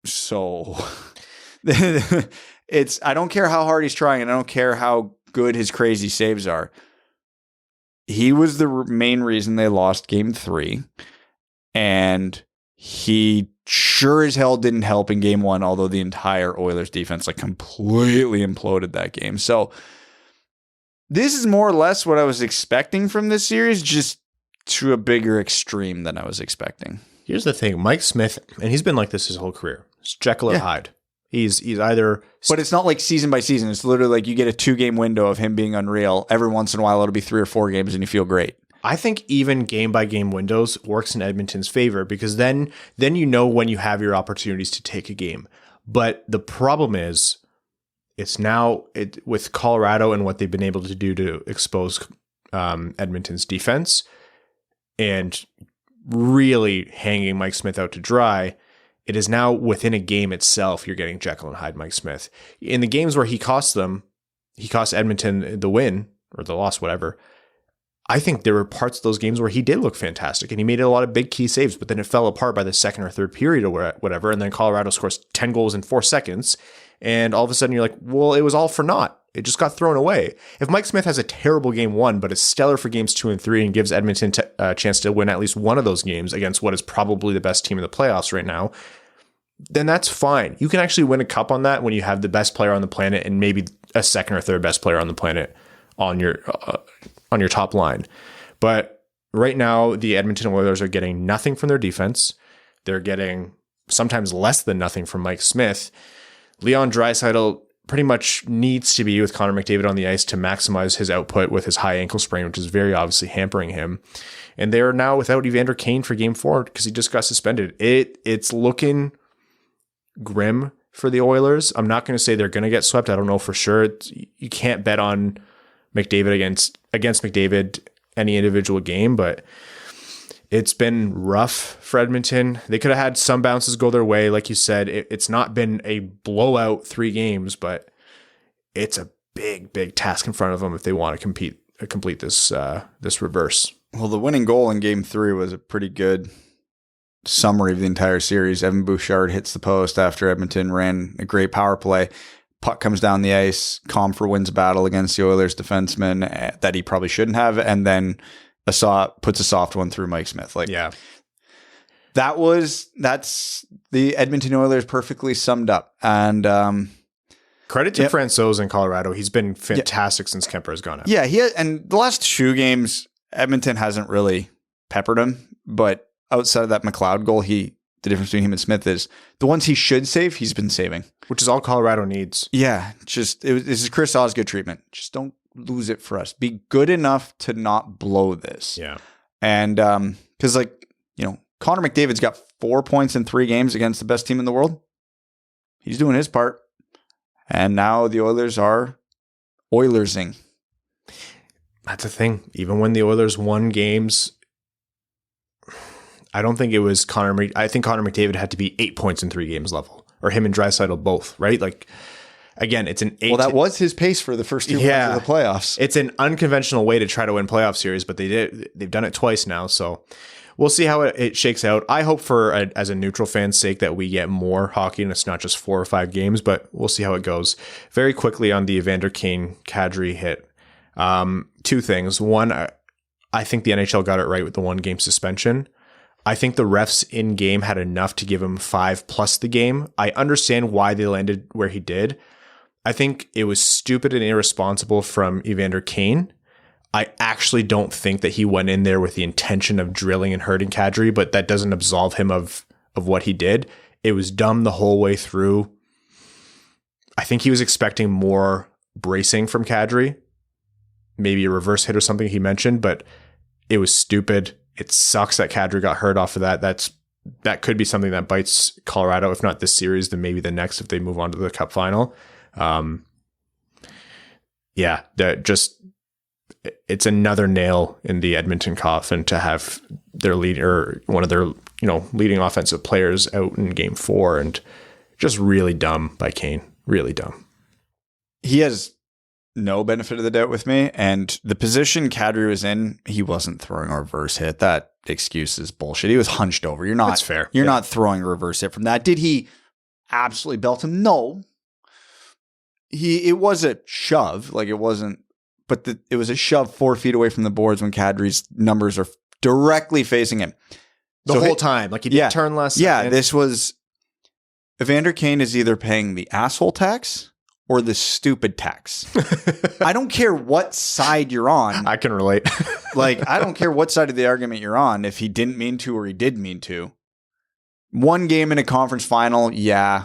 So I don't care how hard he's trying, and I don't care how good his crazy saves are. He was the main reason they lost game 3, and he sure as hell didn't help in game 1, although the entire Oilers defense like completely imploded that game. So this is more or less what I was expecting from this series, just to a bigger extreme than I was expecting. Here's the thing, Mike Smith, and he's been like this his whole career. It's Jekyll or Hyde. He's either... But it's not like season by season. It's literally like you get a 2-game window of him being unreal. Every once in a while, it'll be 3 or 4 games and you feel great. I think even game-by-game windows works in Edmonton's favor because then you know when you have your opportunities to take a game. But the problem is, it's now with Colorado and what they've been able to do to expose Edmonton's defense and really hanging Mike Smith out to dry. It is now within a game itself, you're getting Jekyll and Hyde Mike Smith. In the games where he cost Edmonton the win or the loss, whatever. I think there were parts of those games where he did look fantastic and he made a lot of big key saves, but then it fell apart by the second or third period or whatever. And then Colorado scores 10 goals in 4 seconds. And all of a sudden you're like, well, it was all for naught. It just got thrown away. If Mike Smith has a terrible game 1, but is stellar for games 2 and 3 and gives Edmonton a chance to win at least one of those games against what is probably the best team in the playoffs right now, then that's fine. You can actually win a cup on that when you have the best player on the planet and maybe a second or third best player on the planet on your top line. But right now, the Edmonton Oilers are getting nothing from their defense. They're getting sometimes less than nothing from Mike Smith. Leon Draisaitl pretty much needs to be with Connor McDavid on the ice to maximize his output with his high ankle sprain, which is very obviously hampering him. And they're now without Evander Kane for game 4 because he just got suspended. It's looking grim for the Oilers. I'm not going to say they're going to get swept. I don't know for sure. You can't bet on McDavid against McDavid any individual game, but it's been rough for Edmonton. They could have had some bounces go their way. Like you said, it's not been a blowout 3 games, but it's a big task in front of them if they want to complete this reverse. Well, the winning goal in game 3 was a pretty good summary of the entire series. Evan Bouchard hits the post after Edmonton ran a great power play. Puck comes down the ice. Comfer wins a battle against the Oilers defenseman that he probably shouldn't have, and then puts a soft one through Mike Smith. That's the Edmonton Oilers perfectly summed up. And credit to Francouz in Colorado. He's been fantastic since Kemper has gone out. Yeah, and the last 2 games, Edmonton hasn't really peppered him, but outside of that McLeod goal, the difference between him and Smith is the ones he should save, he's been saving. Which is all Colorado needs. Yeah, this is Chris Osgood treatment. Just don't lose it for us. Be good enough to not blow this. Yeah. And because Connor McDavid's got 4 points in 3 games against the best team in the world. He's doing his part. And now the Oilers are Oilersing. That's the thing. Even when the Oilers won games, I don't think it was I think Connor McDavid had to be 8 points in 3 games level, or him and Draisaitl both, right? Like, again, it's an 8. Well, that was his pace for the first 2 rounds of the playoffs. It's an unconventional way to try to win playoff series, but they've done it twice now. So we'll see how it shakes out. I hope as a neutral fan's sake that we get more hockey and it's not just 4 or 5 games, but we'll see how it goes. Very quickly on the Evander Kane Kadri hit. 2 things. One, I think the NHL got it right with the 1-game suspension. I think the refs in game had enough to give him 5 plus the game. I understand why they landed where he did. I think it was stupid and irresponsible from Evander Kane. I actually don't think that he went in there with the intention of drilling and hurting Kadri, but that doesn't absolve him of what he did. It was dumb the whole way through. I think he was expecting more bracing from Kadri, maybe a reverse hit or something he mentioned, but it was stupid. It sucks that Kadri got hurt off of that. That could be something that bites Colorado, if not this series, then maybe the next if they move on to the Cup final. it's another nail in the Edmonton coffin to have their leader, one of their, leading offensive players out in game 4, and just really dumb by Kane. Really dumb. He has no benefit of the doubt with me. And the position Kadri was in, he wasn't throwing a reverse hit. That excuse is bullshit. He was hunched over. That's fair. You're not throwing a reverse hit from that. Did he absolutely belt him? No. It was a shove. Like it wasn't, but it was a shove 4 feet away from the boards when Kadri's numbers are directly facing him. The whole time. Like he didn't turn less. Yeah, this was, Evander Kane is either paying the asshole tax or the stupid tax. I don't care what side you're on. I can relate. Like, I don't care what side of the argument you're on, if he didn't mean to or he did mean to. One game in a conference final, yeah,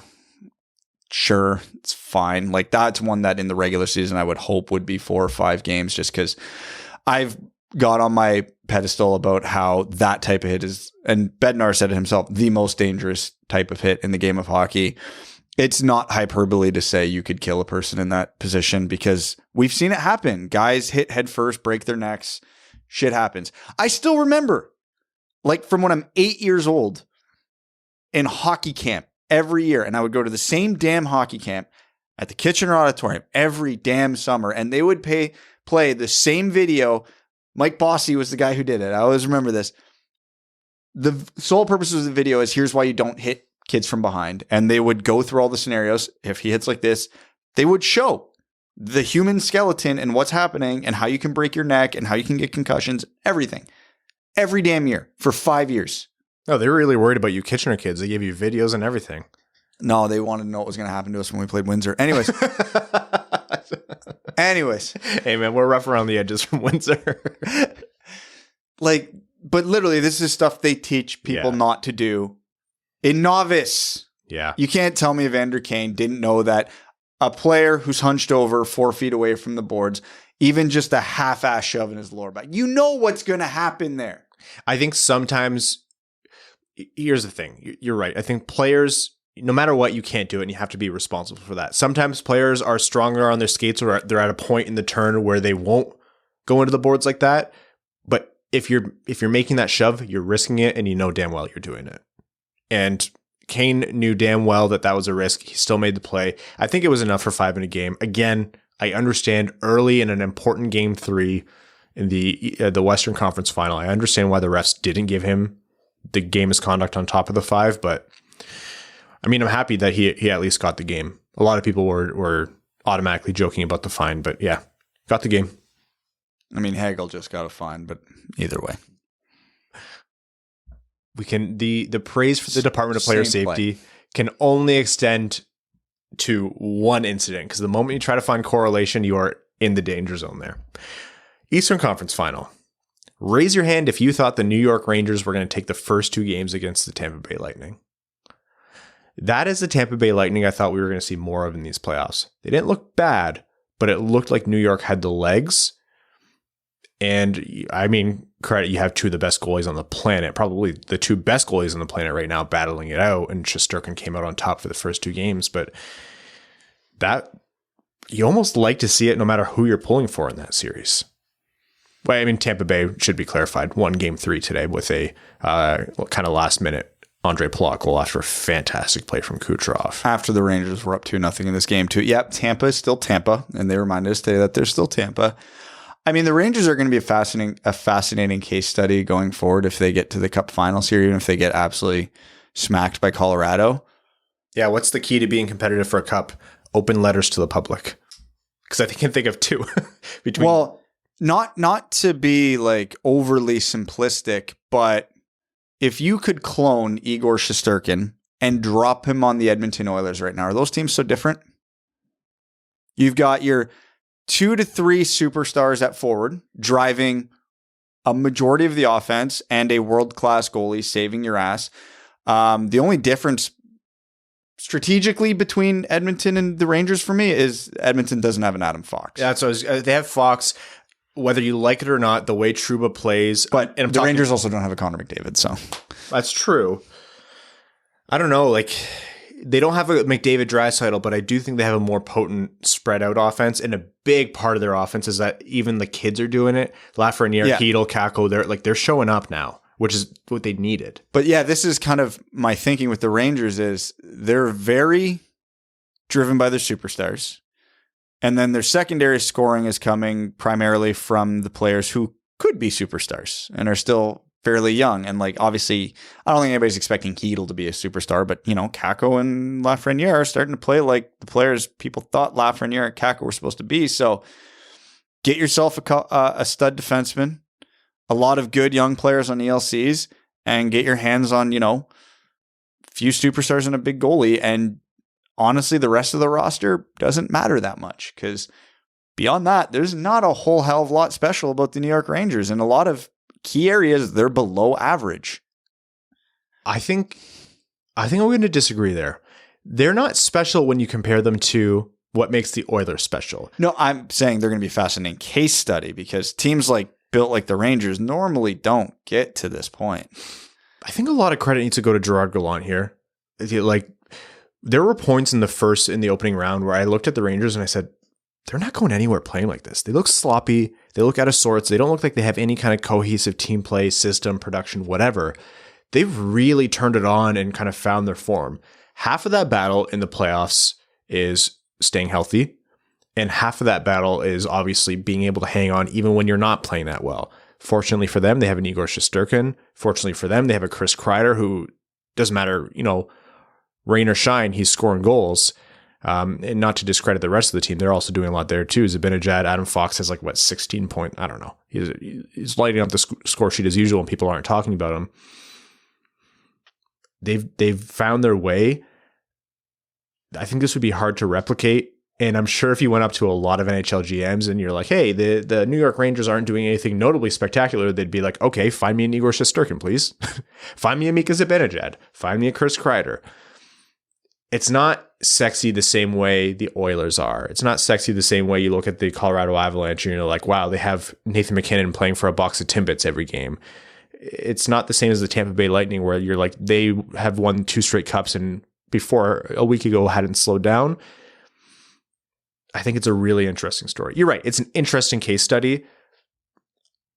sure, it's fine. Like, that's one that in the regular season I would hope would be 4 or 5 games, just because I've got on my pedestal about how that type of hit is, and Bednar said it himself, the most dangerous type of hit in the game of hockey. It's not hyperbole to say you could kill a person in that position, because we've seen it happen. Guys hit head first, break their necks. Shit happens. I still remember, like from when I'm 8 years old, in hockey camp every year, and I would go to the same damn hockey camp at the Kitchener Auditorium every damn summer, and they would play the same video. Mike Bossy was the guy who did it. I always remember this. The sole purpose of the video is, here's why you don't hit kids from behind. And they would go through all the scenarios. If he hits like this, they would show the human skeleton and what's happening and how you can break your neck and how you can get concussions, everything. Every damn year for 5 years. No, they were really worried about you Kitchener kids. They gave you videos and everything. No, they wanted to know what was going to happen to us when we played Windsor. Anyways. Hey, man, we're rough around the edges from Windsor. But literally, this is stuff they teach people not to do in novice. Yeah. You can't tell me Evander Kane didn't know that a player who's hunched over 4 feet away from the boards, even just a half-ass shove in his lower back, you know what's going to happen there. I think sometimes, here's the thing. You're right. I think players, no matter what, you can't do it, and you have to be responsible for that. Sometimes players are stronger on their skates, or they're at a point in the turn where they won't go into the boards like that. But if you're making that shove, you're risking it, and you know damn well you're doing it. And Kane knew damn well that was a risk. He still made the play. I think it was enough for 5 in a game. Again, I understand early in an important game 3 in the Western Conference Final, I understand why the refs didn't give him the game misconduct on top of the 5, but I mean, I'm happy that he at least got the game. A lot of people were automatically joking about the fine, but yeah, got the game. I mean, Hagel just got a fine, but either way. We can the praise for the Department of Player Safety can only extend to one incident, because the moment you try to find correlation, you are in the danger zone there. Eastern Conference Final. Raise your hand if you thought the New York Rangers were going to take the first 2 games against the Tampa Bay Lightning. That is the Tampa Bay Lightning I thought we were going to see more of in these playoffs. They didn't look bad, but it looked like New York had the legs. And I mean, credit, you have 2 of the best goalies on the planet, probably the 2 best goalies on the planet right now battling it out. And Shesterkin came out on top for the first 2 games. But that, you almost like to see it no matter who you're pulling for in that series. Well, I mean, Tampa Bay should be clarified. Won game 3 today with a kind of last minute Andre Palat goal after a fantastic play from Kucherov. After the Rangers were up 2-0 in this game too. Yep, Tampa is still Tampa, and they reminded us today that they're still Tampa. I mean, the Rangers are going to be a fascinating case study going forward if they get to the Cup Finals here, even if they get absolutely smacked by Colorado. Yeah, what's the key to being competitive for a Cup? Open letters to the public. Because I can think of 2. Well, not to be like overly simplistic, but if you could clone Igor Shesterkin and drop him on the Edmonton Oilers right now, are those teams so different? You've got your 2 to 3 superstars at forward, driving a majority of the offense, and a world-class goalie saving your ass. The only difference strategically between Edmonton and the Rangers for me is Edmonton doesn't have an Adam Fox. Yeah, so they have Fox. Whether you like it or not, the way Trouba plays, but the Rangers also don't have a Connor McDavid, so that's true. I don't know, like they don't have a McDavid Draisaitl, but I do think they have a more potent spread out offense. And a big part of their offense is that even the kids are doing it. Lafreniere, Hedl, Kakko, they're showing up now, which is what they needed. But yeah, this is kind of my thinking with the Rangers is they're very driven by their superstars. And then their secondary scoring is coming primarily from the players who could be superstars and are still fairly young. And like, obviously, I don't think anybody's expecting Hedl to be a superstar, but Kakko and Lafreniere are starting to play like the players people thought Lafreniere and Kakko were supposed to be. So get yourself a stud defenseman, a lot of good young players on ELCs, and get your hands on, few superstars and a big goalie. And honestly, the rest of the roster doesn't matter that much because beyond that, there's not a whole hell of a lot special about the New York Rangers. In a lot of key areas, they're below average. I think I'm going to disagree there. They're not special when you compare them to what makes the Oilers special. No, I'm saying they're going to be a fascinating case study because teams built like the Rangers normally don't get to this point. I think a lot of credit needs to go to Gerard Gallant here. Like, there were points in the opening round where I looked at the Rangers and I said, they're not going anywhere playing like this. They look sloppy. They look out of sorts. They don't look like they have any kind of cohesive team play, system, production, whatever. They've really turned it on and kind of found their form. Half of that battle in the playoffs is staying healthy. And half of that battle is obviously being able to hang on even when you're not playing that well. Fortunately for them, they have an Igor Shesterkin. Fortunately for them, they have a Chris Kreider who doesn't matter, rain or shine, he's scoring goals. And not to discredit the rest of the team, they're also doing a lot there too. Zibanejad, Adam Fox has 16 point. I don't know. He's lighting up the score sheet as usual, and people aren't talking about him. They've found their way. I think this would be hard to replicate. And I'm sure if you went up to a lot of NHL GMs and you're like, hey, the New York Rangers aren't doing anything notably spectacular, they'd be like, okay, find me an Igor Shesterkin, please. Find me a Mika Zibanejad. Find me a Chris Kreider. It's not sexy the same way the Oilers are. It's not sexy the same way you look at the Colorado Avalanche and you're like, wow, they have Nathan McKinnon playing for a box of Timbits every game. It's not the same as the Tampa Bay Lightning where you're like, they have won 2 straight cups and before a week ago hadn't slowed down. I think it's a really interesting story. You're right. It's an interesting case study.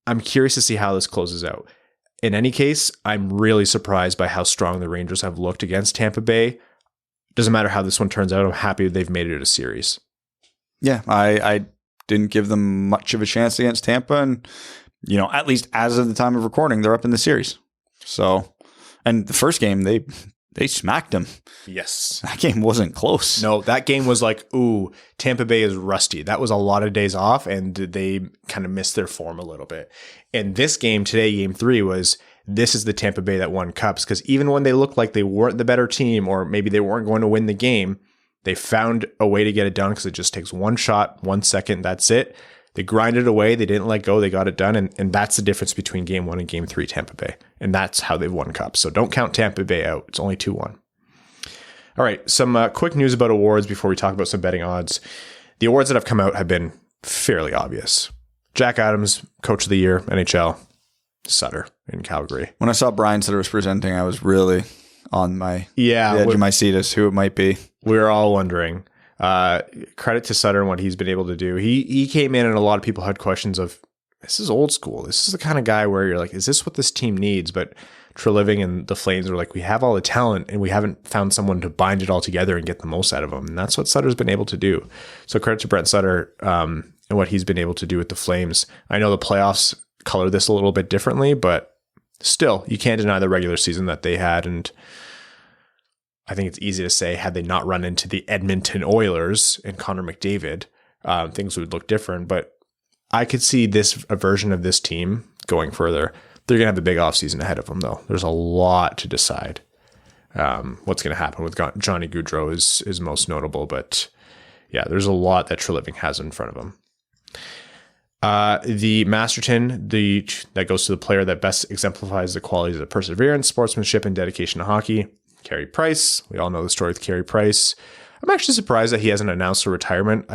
I'm curious to see how this closes out. In any case, I'm really surprised by how strong the Rangers have looked against Tampa Bay. Doesn't matter how this one turns out. I'm happy they've made it a series. Yeah, I didn't give them much of a chance against Tampa. And, at least as of the time of recording, they're up in the series. So, and the first game, they smacked them. Yes. That game wasn't close. No, that game was like, ooh, Tampa Bay is rusty. That was a lot of days off, and they kind of missed their form a little bit. And this game today, game 3, this is the Tampa Bay that won cups, because even when they looked like they weren't the better team or maybe they weren't going to win the game, they found a way to get it done because it just takes one shot, 1 second, that's it. They grinded away. They didn't let go. They got it done. And that's the difference between game 1 and game 3 Tampa Bay. And that's how they've won cups. So don't count Tampa Bay out. It's only 2-1. All right, some quick news about awards before we talk about some betting odds. The awards that have come out have been fairly obvious. Jack Adams, Coach of the Year, NHL. Sutter in Calgary. When I saw Brian Sutter was presenting, I was really on the edge of my seat as who it might be. We were all wondering. Credit to Sutter and what he's been able to do. He came in and a lot of people had questions of, this is old school. This is the kind of guy where you're like, is this what this team needs? But Treliving and the Flames were like, we have all the talent and we haven't found someone to bind it all together and get the most out of them. And that's what Sutter's been able to do. So credit to Brent Sutter and what he's been able to do with the Flames. I know the playoffs color this a little bit differently, but still, you can't deny the regular season that they had. And I think it's easy to say, had they not run into the Edmonton Oilers and Connor McDavid, things would look different. But I could see a version of this team going further. They're going to have a big offseason ahead of them, though. There's a lot to decide. What's going to happen with Johnny Gaudreau is most notable. But yeah, there's a lot that Treliving has in front of him. The Masterton, that goes to the player that best exemplifies the qualities of perseverance, sportsmanship, and dedication to hockey. Carey Price. We all know the story with Carey Price. I'm actually surprised that he hasn't announced a retirement.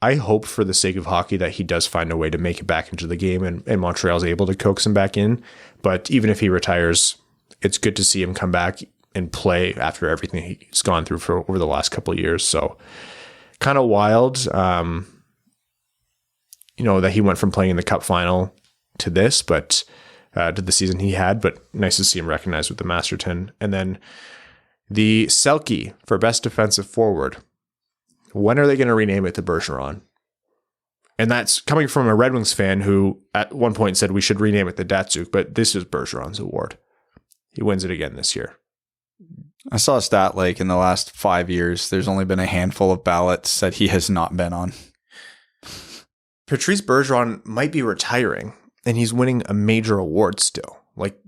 I hope for the sake of hockey that he does find a way to make it back into the game and Montreal's able to coax him back in. But even if he retires, it's good to see him come back. in play after everything he's gone through for over the last couple of years. So kind of wild, that he went from playing in the Cup final to this, but to the season he had, but nice to see him recognized with the Masterton. And then the Selke for best defensive forward. When are they going to rename it to Bergeron? And that's coming from a Red Wings fan who at one point said we should rename it the Datsuk, but this is Bergeron's award. He wins it again this year. I saw a stat like in the last 5 years, there's only been a handful of ballots that he has not been on. Patrice Bergeron might be retiring, and he's winning a major award still. Like,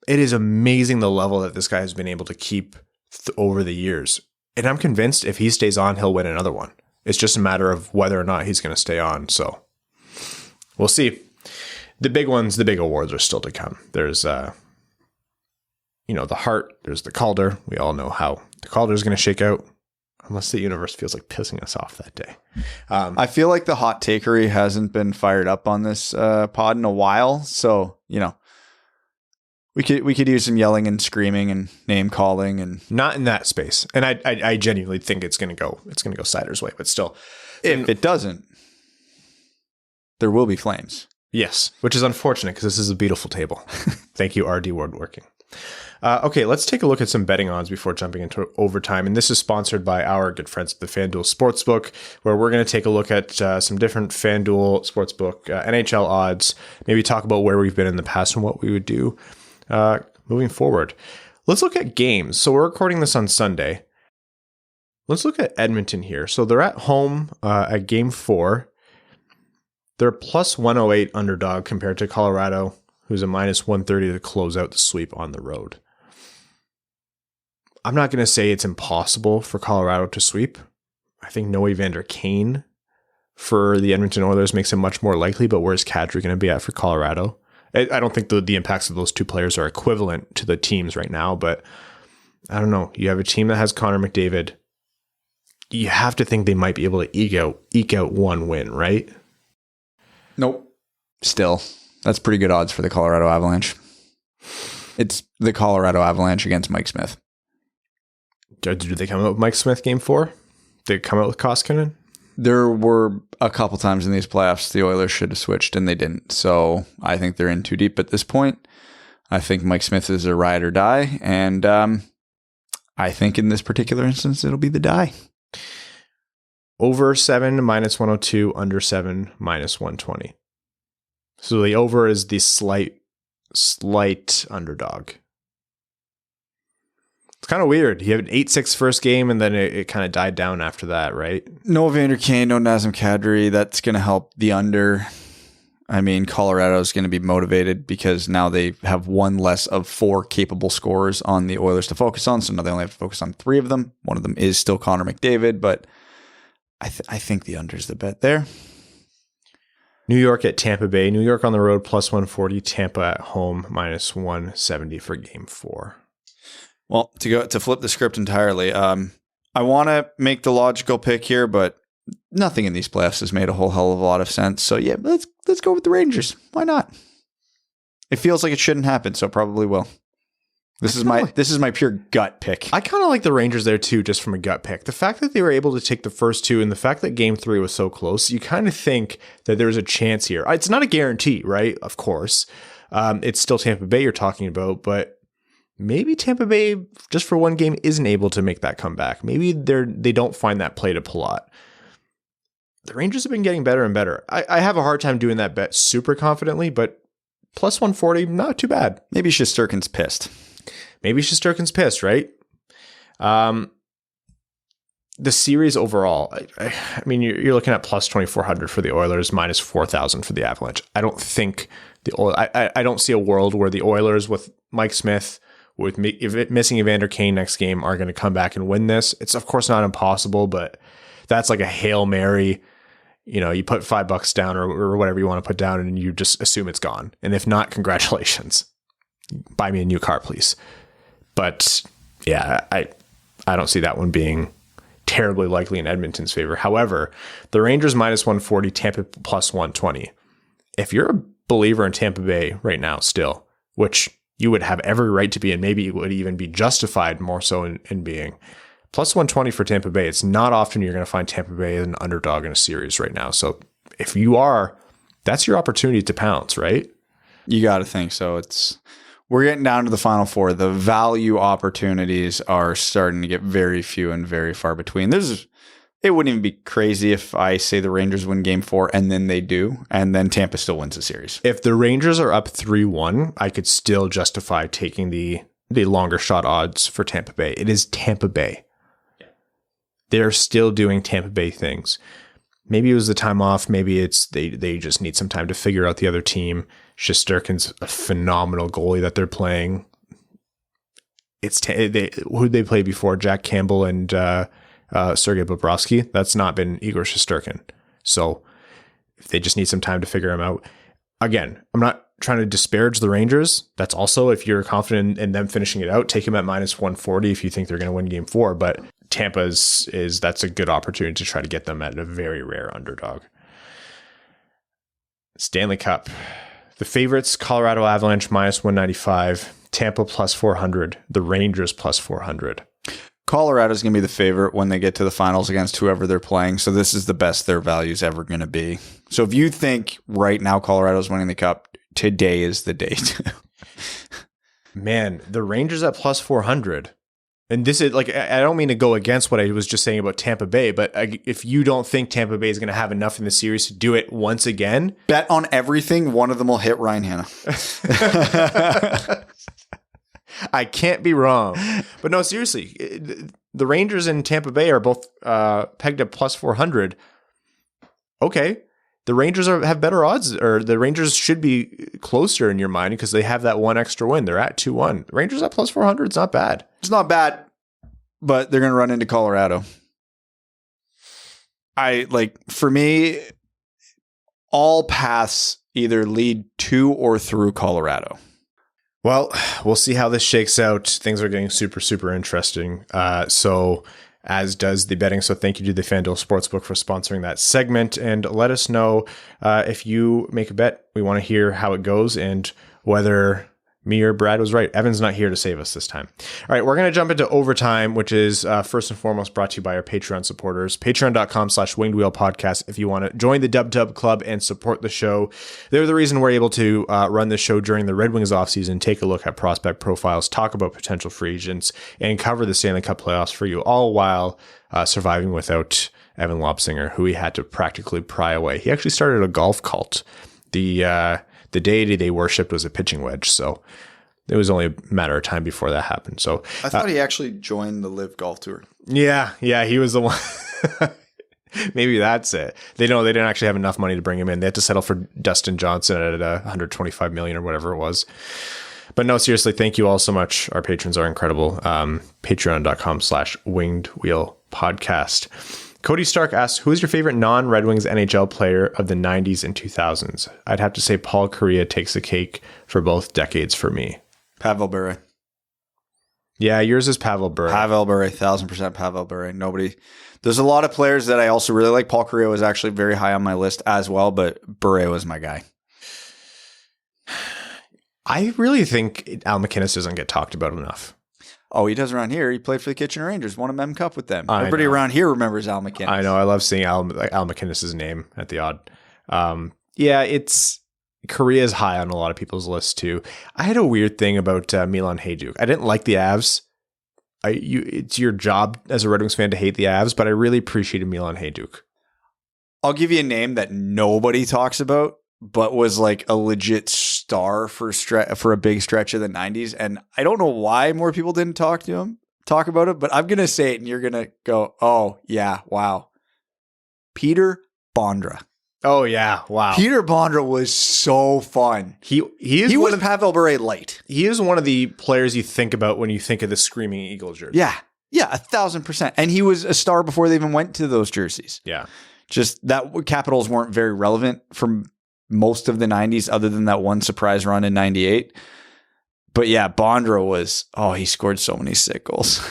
it is amazing the level that this guy has been able to keep over the years. And I'm convinced if he stays on, he'll win another one. It's just a matter of whether or not he's going to stay on. So we'll see. The big ones, the big awards are still to come. There's, the Hart. There's the Calder. We all know how the Calder is going to shake out, unless the universe feels like pissing us off that day. I feel like the hot takery hasn't been fired up on this pod in a while. So, we could use some yelling and screaming and name calling, and not in that space. And I genuinely think it's going to go Sider's way, but still, if it doesn't, there will be flames. Yes, which is unfortunate because this is a beautiful table. Thank you, RD Woodworking. Okay, let's take a look at some betting odds before jumping into overtime. And this is sponsored by our good friends at the FanDuel Sportsbook, where we're going to take a look at some different FanDuel Sportsbook NHL odds, maybe talk about where we've been in the past and what we would do moving forward. Let's look at games. So we're recording this on Sunday. Let's look at Edmonton here. So they're at home at Game 4. They're plus 108 underdog compared to Colorado, who's a minus 130 to close out the sweep on the road. I'm not going to say it's impossible for Colorado to sweep. I think Noe Evander Kane for the Edmonton Oilers makes it much more likely, but where's Kadri going to be at for Colorado? I don't think the impacts of those two players are equivalent to the teams right now, but I don't know. You have a team that has Connor McDavid. You have to think they might be able to eke out one win, right? Nope. Still, that's pretty good odds for the Colorado Avalanche. It's the Colorado Avalanche against Mike Smith. Did they come out with Mike Smith Game 4? Did they come out with Koskinen? There were a couple times in these playoffs the Oilers should have switched, and they didn't. So I think they're in too deep at this point. I think Mike Smith is a ride or die, and I think in this particular instance, it'll be the die. Over 7, minus 102, under 7, minus 120. So the over is the slight underdog. It's kind of weird. He had an 8-6 first game, and then it kind of died down after that, right? No Evander Kane, no Nazem Kadri. That's going to help the under. I mean, Colorado's going to be motivated because now they have one less of 4 capable scorers on the Oilers to focus on. So now they only have to focus on 3 of them. One of them is still Connor McDavid, but I think the under's the bet there. New York at Tampa Bay. New York on the road, plus 140. Tampa at home, minus 170 for Game 4. Well, to flip the script entirely, I want to make the logical pick here, but nothing in these playoffs has made a whole hell of a lot of sense. So yeah, let's go with the Rangers. Why not? It feels like it shouldn't happen, so it probably will. This is my pure gut pick. I kind of like the Rangers there too, just from a gut pick. The fact that they were able to take the first 2 and the fact that Game 3 was so close, you kind of think that there's a chance here. It's not a guarantee, right? Of course. It's still Tampa Bay you're talking about, but maybe Tampa Bay, just for one game, isn't able to make that comeback. Maybe they don't find that play to pull out. The Rangers have been getting better and better. I have a hard time doing that bet super confidently, but plus 140, not too bad. Maybe Shesterkin's pissed. Right? The series overall, I mean, you're looking at plus 2,400 for the Oilers, minus 4,000 for the Avalanche. I don't think I don't see a world where the Oilers with Mike Smith, with missing Evander Kane next game, are going to come back and win this. It's of course not impossible, but that's like a Hail Mary. You put $5 down or whatever you want to put down, and you just assume it's gone. And if not, congratulations. Buy me a new car, please. But yeah, I don't see that one being terribly likely in Edmonton's favor. However, the Rangers minus 140, Tampa plus 120. If you're a believer in Tampa Bay right now still, which you would have every right to be, and maybe it would even be justified more so in being. Plus 120 for Tampa Bay. It's not often you're going to find Tampa Bay as an underdog in a series right now. So if you are, that's your opportunity to pounce, right? You got to think so. We're getting down to the Final Four. The value opportunities are starting to get very few and very far between. It wouldn't even be crazy if I say the Rangers win Game 4 and then they do, and then Tampa still wins the series. If the Rangers are up 3-1, I could still justify taking the longer shot odds for Tampa Bay. It is Tampa Bay. They're still doing Tampa Bay things. Maybe it was the time off. Maybe it's they just need some time to figure out the other team. Shesterkin's a phenomenal goalie that they're playing. Who'd they play before? Jack Campbell and Sergei Bobrovsky. That's not been Igor Shesterkin. So if they just need some time to figure him out. Again, I'm not trying to disparage the Rangers. That's also, if you're confident in them finishing it out, take them at minus 140 if you think they're going to win Game 4. But Tampa's that's a good opportunity to try to get them at a very rare underdog. Stanley Cup. The favorites, Colorado Avalanche minus 195, Tampa plus 400, the Rangers plus 400. Colorado's going to be the favorite when they get to the finals against whoever they're playing. So this is the best their value's ever going to be. So if you think right now Colorado's winning the Cup, today is the day. Man, the Rangers at plus 400. And this is I don't mean to go against what I was just saying about Tampa Bay, but if you don't think Tampa Bay is going to have enough in the series to do it once again, bet on everything. One of them will hit Ryan Hanna. I can't be wrong. But no, seriously, the Rangers and Tampa Bay are both pegged at plus 400. Okay. The Rangers have better odds, or the Rangers should be closer in your mind because they have that one extra win. They're at 2-1. The Rangers at plus 400. It's not bad. It's not bad, but they're going to run into Colorado. For me, all paths either lead to or through Colorado. Well, we'll see how this shakes out. Things are getting super, super interesting. So as does the betting. So thank you to the FanDuel Sportsbook for sponsoring that segment. And let us know if you make a bet. We want to hear how it goes and whether me or Brad was right. Evan's not here to save us this time. All right, we're going to jump into overtime, which is first and foremost brought to you by our Patreon supporters. Patreon.com/wingedwheel podcast. If you want to join the Dub Club and support the show, they're the reason we're able to run the show during the Red Wings offseason, take a look at prospect profiles, talk about potential free agents, and cover the Stanley Cup playoffs for you, all while surviving without Evan Lobsinger, who he had to practically pry away. He actually started a golf cult. The deity they worshipped was a pitching wedge, so it was only a matter of time before that happened. So I thought he actually joined the Live Golf Tour. Yeah, he was the one. Maybe that's it. They didn't actually have enough money to bring him in. They had to settle for Dustin Johnson at $125 million or whatever it was. But no, seriously, thank you all so much. Our patrons are incredible. Patreon.com/wingedwheelpodcast. Cody Stark asks, who is your favorite non-Red Wings NHL player of the 90s and 2000s? I'd have to say Paul Kariya takes the cake for both decades for me. Pavel Bure. Yeah, yours is Pavel Bure. Pavel Bure, 1,000% Pavel Bure. There's a lot of players that I also really like. Paul Kariya was actually very high on my list as well, but Bure was my guy. I really think Al MacInnis doesn't get talked about enough. Oh, he does around here. He played for the Kitchener Rangers, won a Mem Cup with them. Everybody around here remembers Al MacInnis. I know. I love seeing Al MacInnis' name at the odd. It's Korea's high on a lot of people's lists too. I had a weird thing about Milan Hajduk. I didn't like the Avs. It's your job as a Red Wings fan to hate the Avs, but I really appreciated Milan Hajduk. I'll give you a name that nobody talks about, but was like a legit star for a big stretch of the 90s. And I don't know why more people didn't talk about it, but I'm going to say it and you're going to go, oh, yeah, wow. Peter Bondra. Oh, yeah, wow. Peter Bondra was so fun. He was Pavel Bure light. He is one of the players you think about when you think of the Screaming Eagle jersey. Yeah, 1,000%. And he was a star before they even went to those jerseys. Yeah. Just that Capitals weren't very relevant from most of the 90s other than that one surprise run in 98. But yeah, Bondra was, he scored so many sick goals.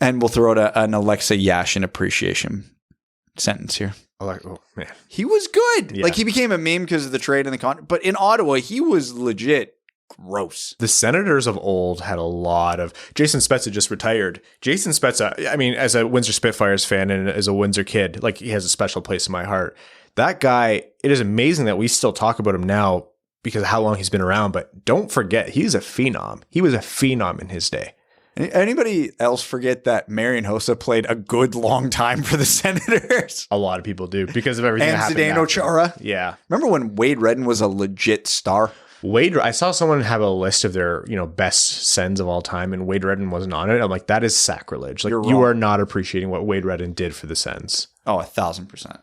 And we'll throw out an Alexa Yashin appreciation sentence here. Oh, man. He was good. Yeah. He became a meme because of the trade and the contract. But in Ottawa, he was legit gross. The Senators of old had a lot of... Jason Spezza just retired. Jason Spezza, I mean, as a Windsor Spitfires fan and as a Windsor kid, like, he has a special place in my heart. That guy, it is amazing that we still talk about him now because of how long he's been around, but don't forget, he's a phenom. He was a phenom in his day. Anybody else forget that Marian Hossa played a good long time for the Senators? A lot of people do because of everything and that happened. Zdeno Chara. Yeah. Remember when Wade Redden was a legit star? I saw someone have a list of their, best sends of all time, and Wade Redden wasn't on it. I'm like, that is sacrilege. Like, you are not appreciating what Wade Redden did for the Sens. Oh, 1,000%.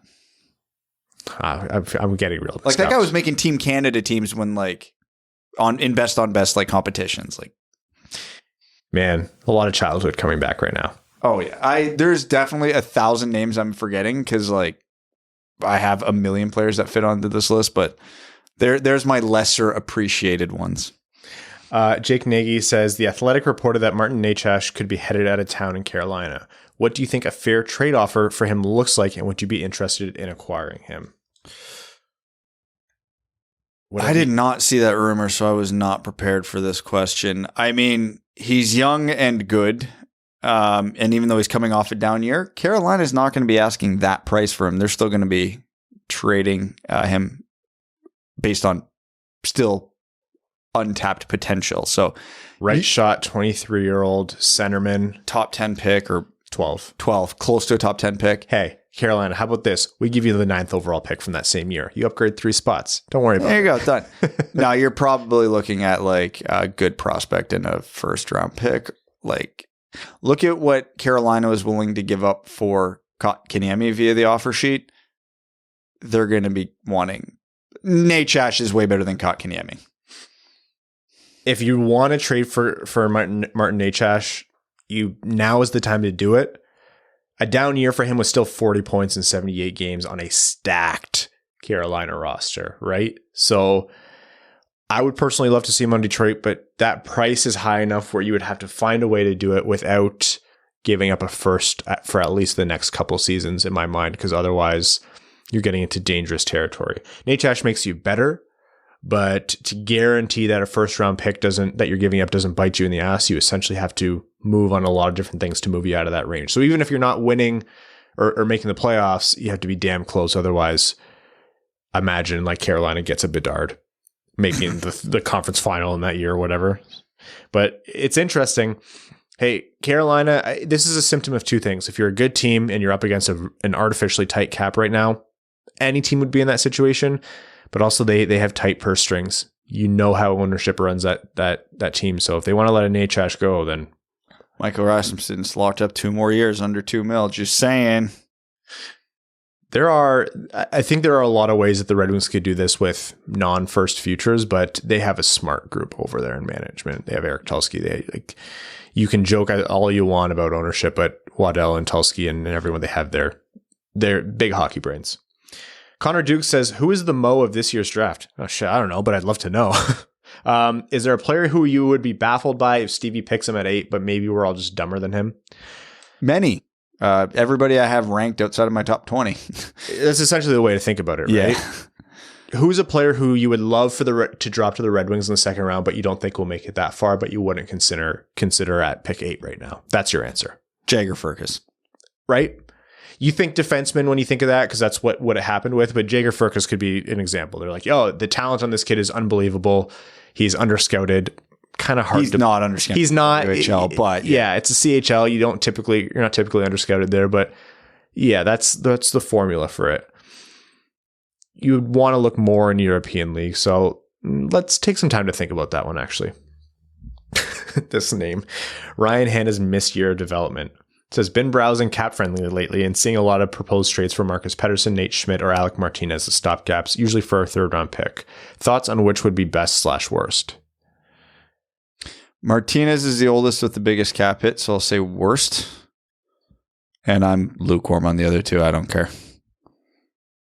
I'm getting real. Like, that guy was making Team Canada teams when, like, in best on best like competitions. Like, man, a lot of childhood coming back right now. Oh yeah, there's definitely 1,000 names I'm forgetting because, like, I have a million players that fit onto this list, but there's my lesser appreciated ones. Jake Nagy says, The Athletic reported that Martin Necas could be headed out of town in Carolina. What do you think a fair trade offer for him looks like, and would you be interested in acquiring him? I did not see that rumor, so I was not prepared for this question. I mean, he's young and good. And even though he's coming off a down year, Carolina's not going to be asking that price for him. They're still going to be trading him based on still untapped potential. So, right shot, 23-year-old centerman, top 10 pick or 12, close to a top 10 pick. Hey, Carolina, how about this? We give you the 9th overall pick from that same year. You upgrade 3 spots. Don't worry about it. There you go. Done. Now you're probably looking at like a good prospect in a first round pick. Like, look at what Carolina was willing to give up for Kotkaniemi via the offer sheet. They're going to be wanting... Necas is way better than Kotkaniemi. If you want to trade for Martin Necas, now is the time to do it. A down year for him was still 40 points in 78 games on a stacked Carolina roster, right? So I would personally love to see him on Detroit, but that price is high enough where you would have to find a way to do it without giving up a first for at least the next couple seasons, in my mind, because otherwise you're getting into dangerous territory. Necas makes you better, but to guarantee that a first round pick that you're giving up doesn't bite you in the ass, you essentially have to move on a lot of different things to move you out of that range. So even if you're not winning or making the playoffs, you have to be damn close. Otherwise, imagine like Carolina gets a Bedard making the conference final in that year or whatever. But it's interesting. Hey, Carolina, this is a symptom of two things. If you're a good team and you're up against an artificially tight cap right now, any team would be in that situation. But also they have tight purse strings. You know how ownership runs that team. So if they want to let a Necas go, then Michael Rasmussen's locked up 2 more years under $2 million. Just saying. I think there are a lot of ways that the Red Wings could do this with non-first futures, but they have a smart group over there in management. They have Eric Tulsky. You can joke all you want about ownership, but Waddell and Tulsky and everyone, they have their big hockey brains. Connor Duke says, who is the Mo of this year's draft? Oh, shit, I don't know, but I'd love to know. Is there a player who you would be baffled by if Stevie picks him at 8, but maybe we're all just dumber than him? Many. Everybody I have ranked outside of my top 20. That's essentially the way to think about it, right? Yeah. Who's a player who you would love to drop to the Red Wings in the second round, but you don't think will make it that far, but you wouldn't consider at pick 8 right now? That's your answer. Jagger Firkus. Right? You think defenseman when you think of that, because that's what it happened with, but Jagger Firkus could be an example. They're like, oh, the talent on this kid is unbelievable. He's underscouted. Kind of hard. He's not underscouted. He's not UHL, but yeah, it's a CHL. You're not typically underscouted there, but yeah, that's the formula for it. You'd want to look more in European League. So let's take some time to think about that one, actually. This name, Ryan Hanna's missed year of development. It says, been browsing Cap Friendly lately and seeing a lot of proposed trades for Marcus Pettersson, Nate Schmidt, or Alec Martinez as stopgaps, usually for a 3rd round pick. Thoughts on which would be best/worst? Martinez is the oldest with the biggest cap hit, so I'll say worst. And I'm lukewarm on the other two. I don't care.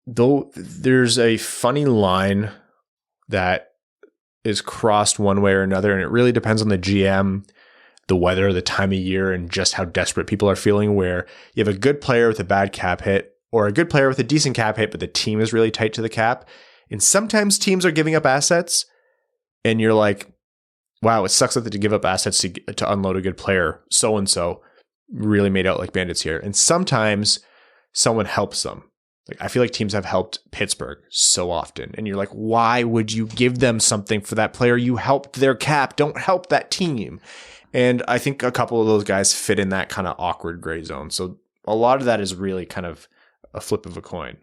Though there's a funny line that is crossed one way or another, and it really depends on the GM, the weather, the time of year, and just how desperate people are feeling, where you have a good player with a bad cap hit or a good player with a decent cap hit, but the team is really tight to the cap. And sometimes teams are giving up assets and you're like, wow, it sucks that they give up assets to unload a good player. So-and-so really made out like bandits here. And sometimes someone helps them. Like, I feel like teams have helped Pittsburgh so often. And you're like, why would you give them something for that player? You helped their cap. Don't help that team. And I think a couple of those guys fit in that kind of awkward gray zone. So a lot of that is really kind of a flip of a coin.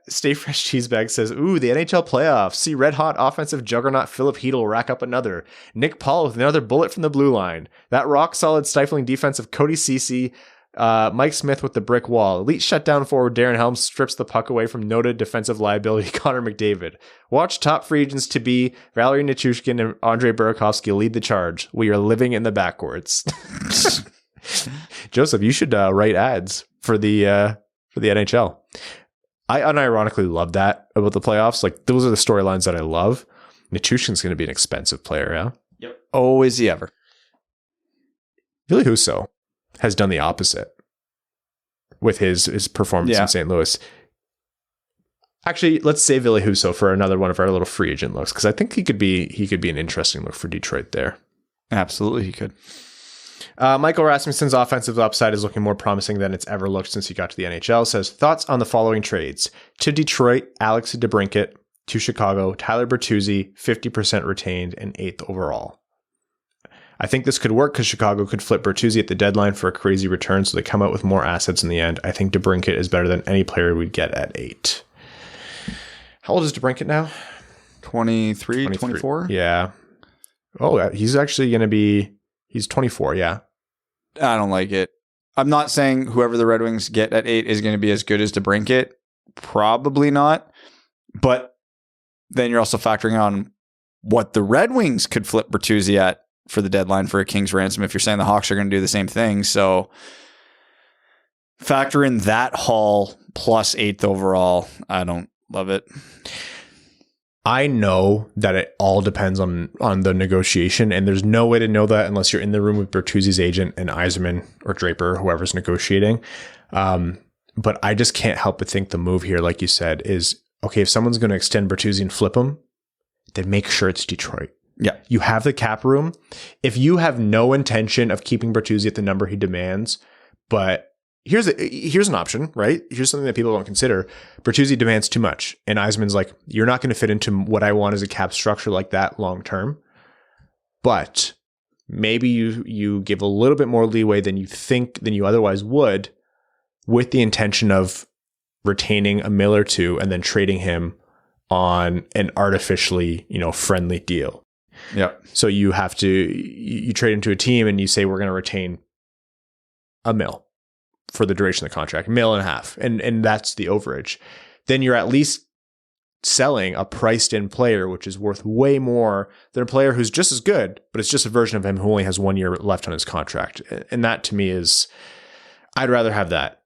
Stay Fresh Cheesebag says, ooh, the NHL playoffs. See red hot offensive juggernaut Philip Hedl rack up another. Nick Paul with another bullet from the blue line. That rock solid stifling defense of Cody Ceci. Mike Smith with the brick wall. Elite shutdown forward Darren Helms strips the puck away from noted defensive liability Connor McDavid. Watch top free agents to be Valery Nichushkin and Andrei Burakovsky lead the charge. We are living in the backwards. Joseph, you should write ads for the NHL. I unironically love that about the playoffs. Like, those are the storylines that I love. Nichushkin's going to be an expensive player, yeah? Yep. Oh, is he ever? Ville Husso has done the opposite with his performance in St. Louis. Actually, let's save Ville Husso for another one of our little free agent looks, because I think he could be an interesting look for Detroit there. Absolutely, he could. Michael Rasmussen's offensive upside is looking more promising than it's ever looked since he got to the NHL. Says, thoughts on the following trades. To Detroit, Alex DeBrincat. To Chicago, Tyler Bertuzzi, 50% retained and 8th overall. I think this could work because Chicago could flip Bertuzzi at the deadline for a crazy return, so they come out with more assets in the end. I think DeBrincat is better than any player we'd get at 8. How old is DeBrincat now? 23, 24? Yeah. Oh, he's actually going to be... He's 24, yeah. I don't like it. I'm not saying whoever the Red Wings get at 8 is going to be as good as DeBrincat. Probably not. But then you're also factoring on what the Red Wings could flip Bertuzzi at for the deadline for a King's ransom if you're saying the Hawks are going to do the same thing. So factor in that haul plus 8th overall. I don't love it. I know that it all depends on the negotiation, and there's no way to know that unless you're in the room with Bertuzzi's agent and Yzerman or Draper, whoever's negotiating. But I just can't help but think the move here, like you said, is, okay, if someone's going to extend Bertuzzi and flip him, then make sure it's Detroit. Yeah. You have the cap room. If you have no intention of keeping Bertuzzi at the number he demands, but here's an option, right? Here's something that people don't consider. Bertuzzi demands too much. And Yzerman's like, you're not going to fit into what I want as a cap structure like that long term. But maybe you give a little bit more leeway than you otherwise would, with the intention of retaining a mil or two and then trading him on an artificially, friendly deal. Yeah. So you trade him to a team and you say, we're going to retain a mil for the duration of the contract, 1.5 million, and that's the overage. Then you're at least selling a priced in player, which is worth way more than a player who's just as good, but it's just a version of him who only has 1 year left on his contract. And that to me is, I'd rather have that.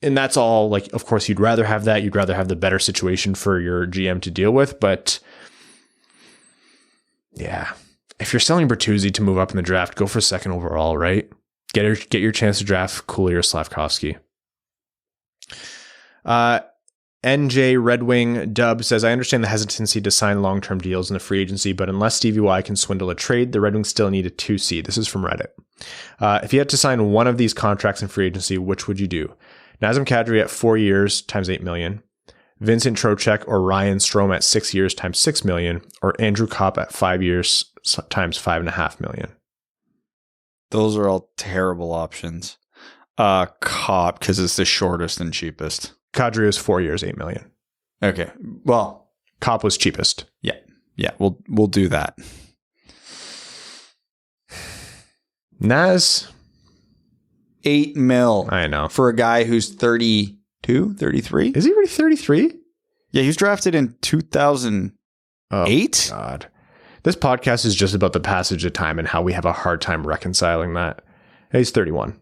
And that's all, like, of course you'd rather have that. You'd rather have the better situation for your GM to deal with. But yeah, if you're selling Bertuzzi to move up in the draft, go for 2nd overall, right? Get your chance to draft Cooley or Slavkovsky. NJ Red Wing Dub says, I understand the hesitancy to sign long-term deals in the free agency, but unless Stevie Y can swindle a trade, the Red Wings still need a 2C. This is from Reddit. If you had to sign one of these contracts in free agency, which would you do? Nazem Kadri at 4 years times 8 million, Vincent Trocheck or Ryan Strome at 6 years times 6 million, or Andrew Kopp at 5 years times 5.5 million. Those are all terrible options. Kopp, because it's the shortest and cheapest. Kadri was 4 years, 8 million. Okay. Well, Kopp was cheapest. Yeah. Yeah. We'll do that. Naz, 8 mil. I know. For a guy who's 32, 33. Is he already 33? Yeah, he was drafted in 2008. Oh, God. This podcast is just about the passage of time and how we have a hard time reconciling that. He's 31.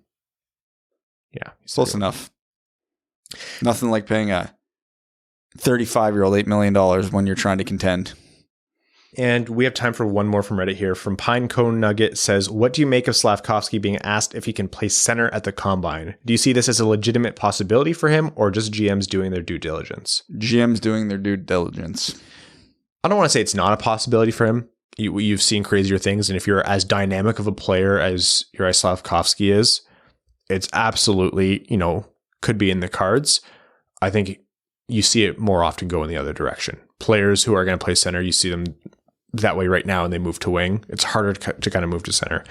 Yeah. He's close enough. Nothing like paying a 35-year-old $8 million when you're trying to contend. And we have time for one more from Reddit here. From Pinecone Nugget says, what do you make of Slavkovsky being asked if he can play center at the combine? Do you see this as a legitimate possibility for him, or just GMs doing their due diligence? GMs doing their due diligence. I don't want to say it's not a possibility for him. you've seen crazier things. And if you're as dynamic of a player as Juraj Slafkovský is, it's absolutely, could be in the cards. I think you see it more often go in the other direction. Players who are going to play center, you see them that way right now and they move to wing. It's harder to kind of move to center.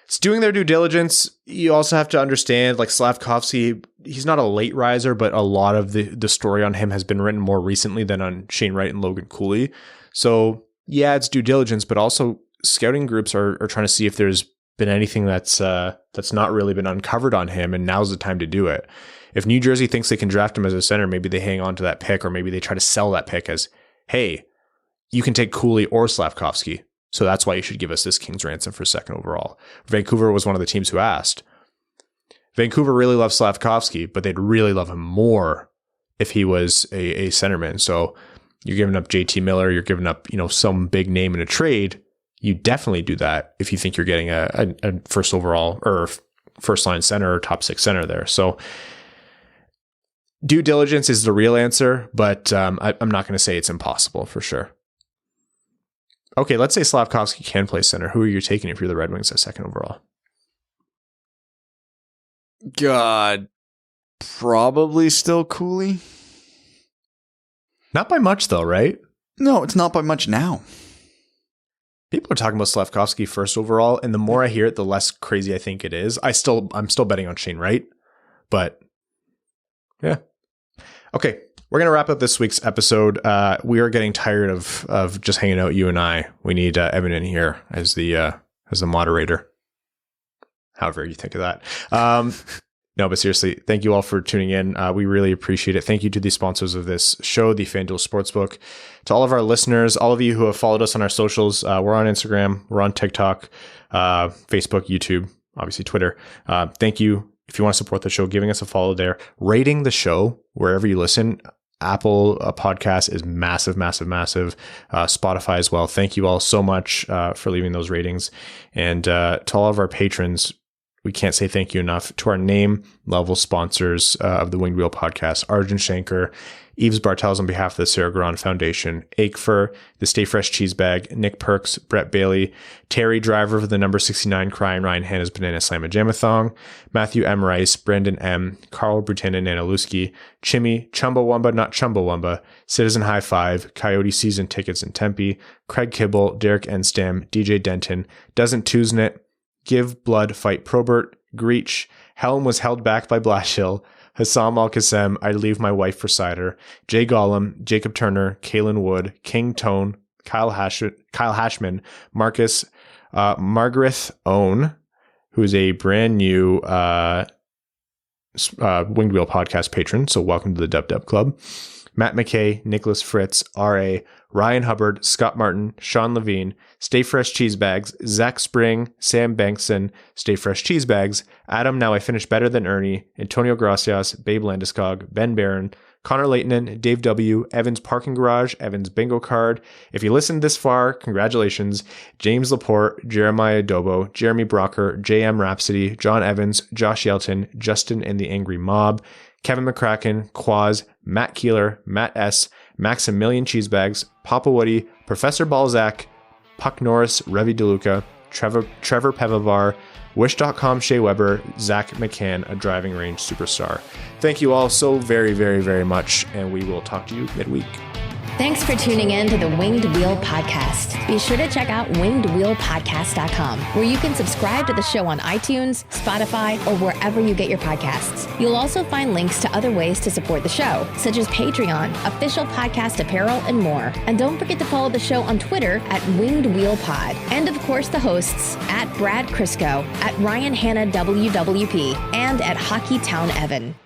It's doing their due diligence. You also have to understand, like Slafkovský, he's not a late riser, but a lot of the story on him has been written more recently than on Shane Wright and Logan Cooley. So yeah, it's due diligence, but also scouting groups are trying to see if there's been anything that's not really been uncovered on him, and now's the time to do it. If New Jersey thinks they can draft him as a center, maybe they hang on to that pick, or maybe they try to sell that pick as, hey, you can take Cooley or Slafkovský, so that's why you should give us this King's ransom for second overall. Vancouver was one of the teams who asked. Vancouver really loves Slafkovský, but they'd really love him more if he was a centerman. So you're giving up JT Miller, you're giving up, some big name in a trade. You definitely do that if you think you're getting a first overall or first line center or top 6 center there. So due diligence is the real answer, but I'm not going to say it's impossible for sure. Okay, let's say Slafkovský can play center. Who are you taking if you're the Red Wings at second overall? God, probably still Cooley. Not by much though, right? No, it's not by much now. People are talking about Slafkovský first overall, and the more I hear it, the less crazy I think it is. I'm still betting on Shane Wright, but yeah. Okay, we're gonna wrap up this week's episode. We are getting tired of just hanging out, you and I. We need Evan in here as the moderator. However you think of that. No, but seriously, thank you all for tuning in. We really appreciate it. Thank you to the sponsors of this show, the FanDuel Sportsbook. To all of our listeners, all of you who have followed us on our socials, we're on Instagram, we're on TikTok, Facebook, YouTube, obviously Twitter. Thank you. If you want to support the show, giving us a follow there, rating the show wherever you listen. Apple Podcast is massive, massive, massive. Spotify as well. Thank you all so much for leaving those ratings. And to all of our patrons, we can't say thank you enough. To our name level sponsors of the Winged Wheel Podcast, Arjun Shankar, Yves Bartels on behalf of the Sarah Garon Foundation, Aikfer, the Stay Fresh Cheese Bag, Nick Perks, Brett Bailey, Terry Driver for the number 69 Cry, and Ryan Hanna's Banana Slamma Jamathong, Matthew M. Rice, Brendan M., Carl Brutin, Nanaluski, Chimmy, Chumbawamba Not Chumbawamba, Citizen High Five, Coyote Season Tickets in Tempe, Craig Kibble, Derek Enstam, DJ Denton, Doesn't Tuesnit, Give Blood Fight Probert, Greach, Helm was held back by Blashill, Hassam Al-Qassem, I'd Leave My Wife for Cider, Jay Gollum, Jacob Turner, Kalen Wood, King Tone, Kyle Hashman, Marcus, Margaret Owen, who is a brand new Winged Wheel Podcast patron, so welcome to the Dub Dub Club, Matt McKay, Nicholas Fritz, R.A., Ryan Hubbard, Scott Martin, Sean Levine, Stay Fresh Cheese Bags, Zach Spring, Sam Bankson, Stay Fresh Cheese Bags, Adam Now I Finished Better Than Ernie, Antonio Gracias, Babe Landeskog, Ben Barron, Connor Leighton, Dave W., Evans Parking Garage, Evans Bingo Card. If you listened this far, congratulations. James Laporte, Jeremiah Dobo, Jeremy Brocker, JM Rhapsody, John Evans, Josh Yelton, Justin and the Angry Mob, Kevin McCracken, Quaz, Matt Keeler, Matt S., Maximilian Cheesebags, Papa Woody, Professor Balzac, Puck Norris, Revi DeLuca, Trevor Pevavar, Wish.com Shea Weber, Zach McCann, a driving range superstar. Thank you all so very, very, very much, and we will talk to you midweek. Thanks for tuning in to the Winged Wheel Podcast. Be sure to check out wingedwheelpodcast.com, where you can subscribe to the show on iTunes, Spotify, or wherever you get your podcasts. You'll also find links to other ways to support the show, such as Patreon, official podcast apparel, and more. And don't forget to follow the show on Twitter at Winged Wheel Pod. And of course, the hosts at Brad Crisco, at Ryan Hanna WWP, and at Hockeytown Evan.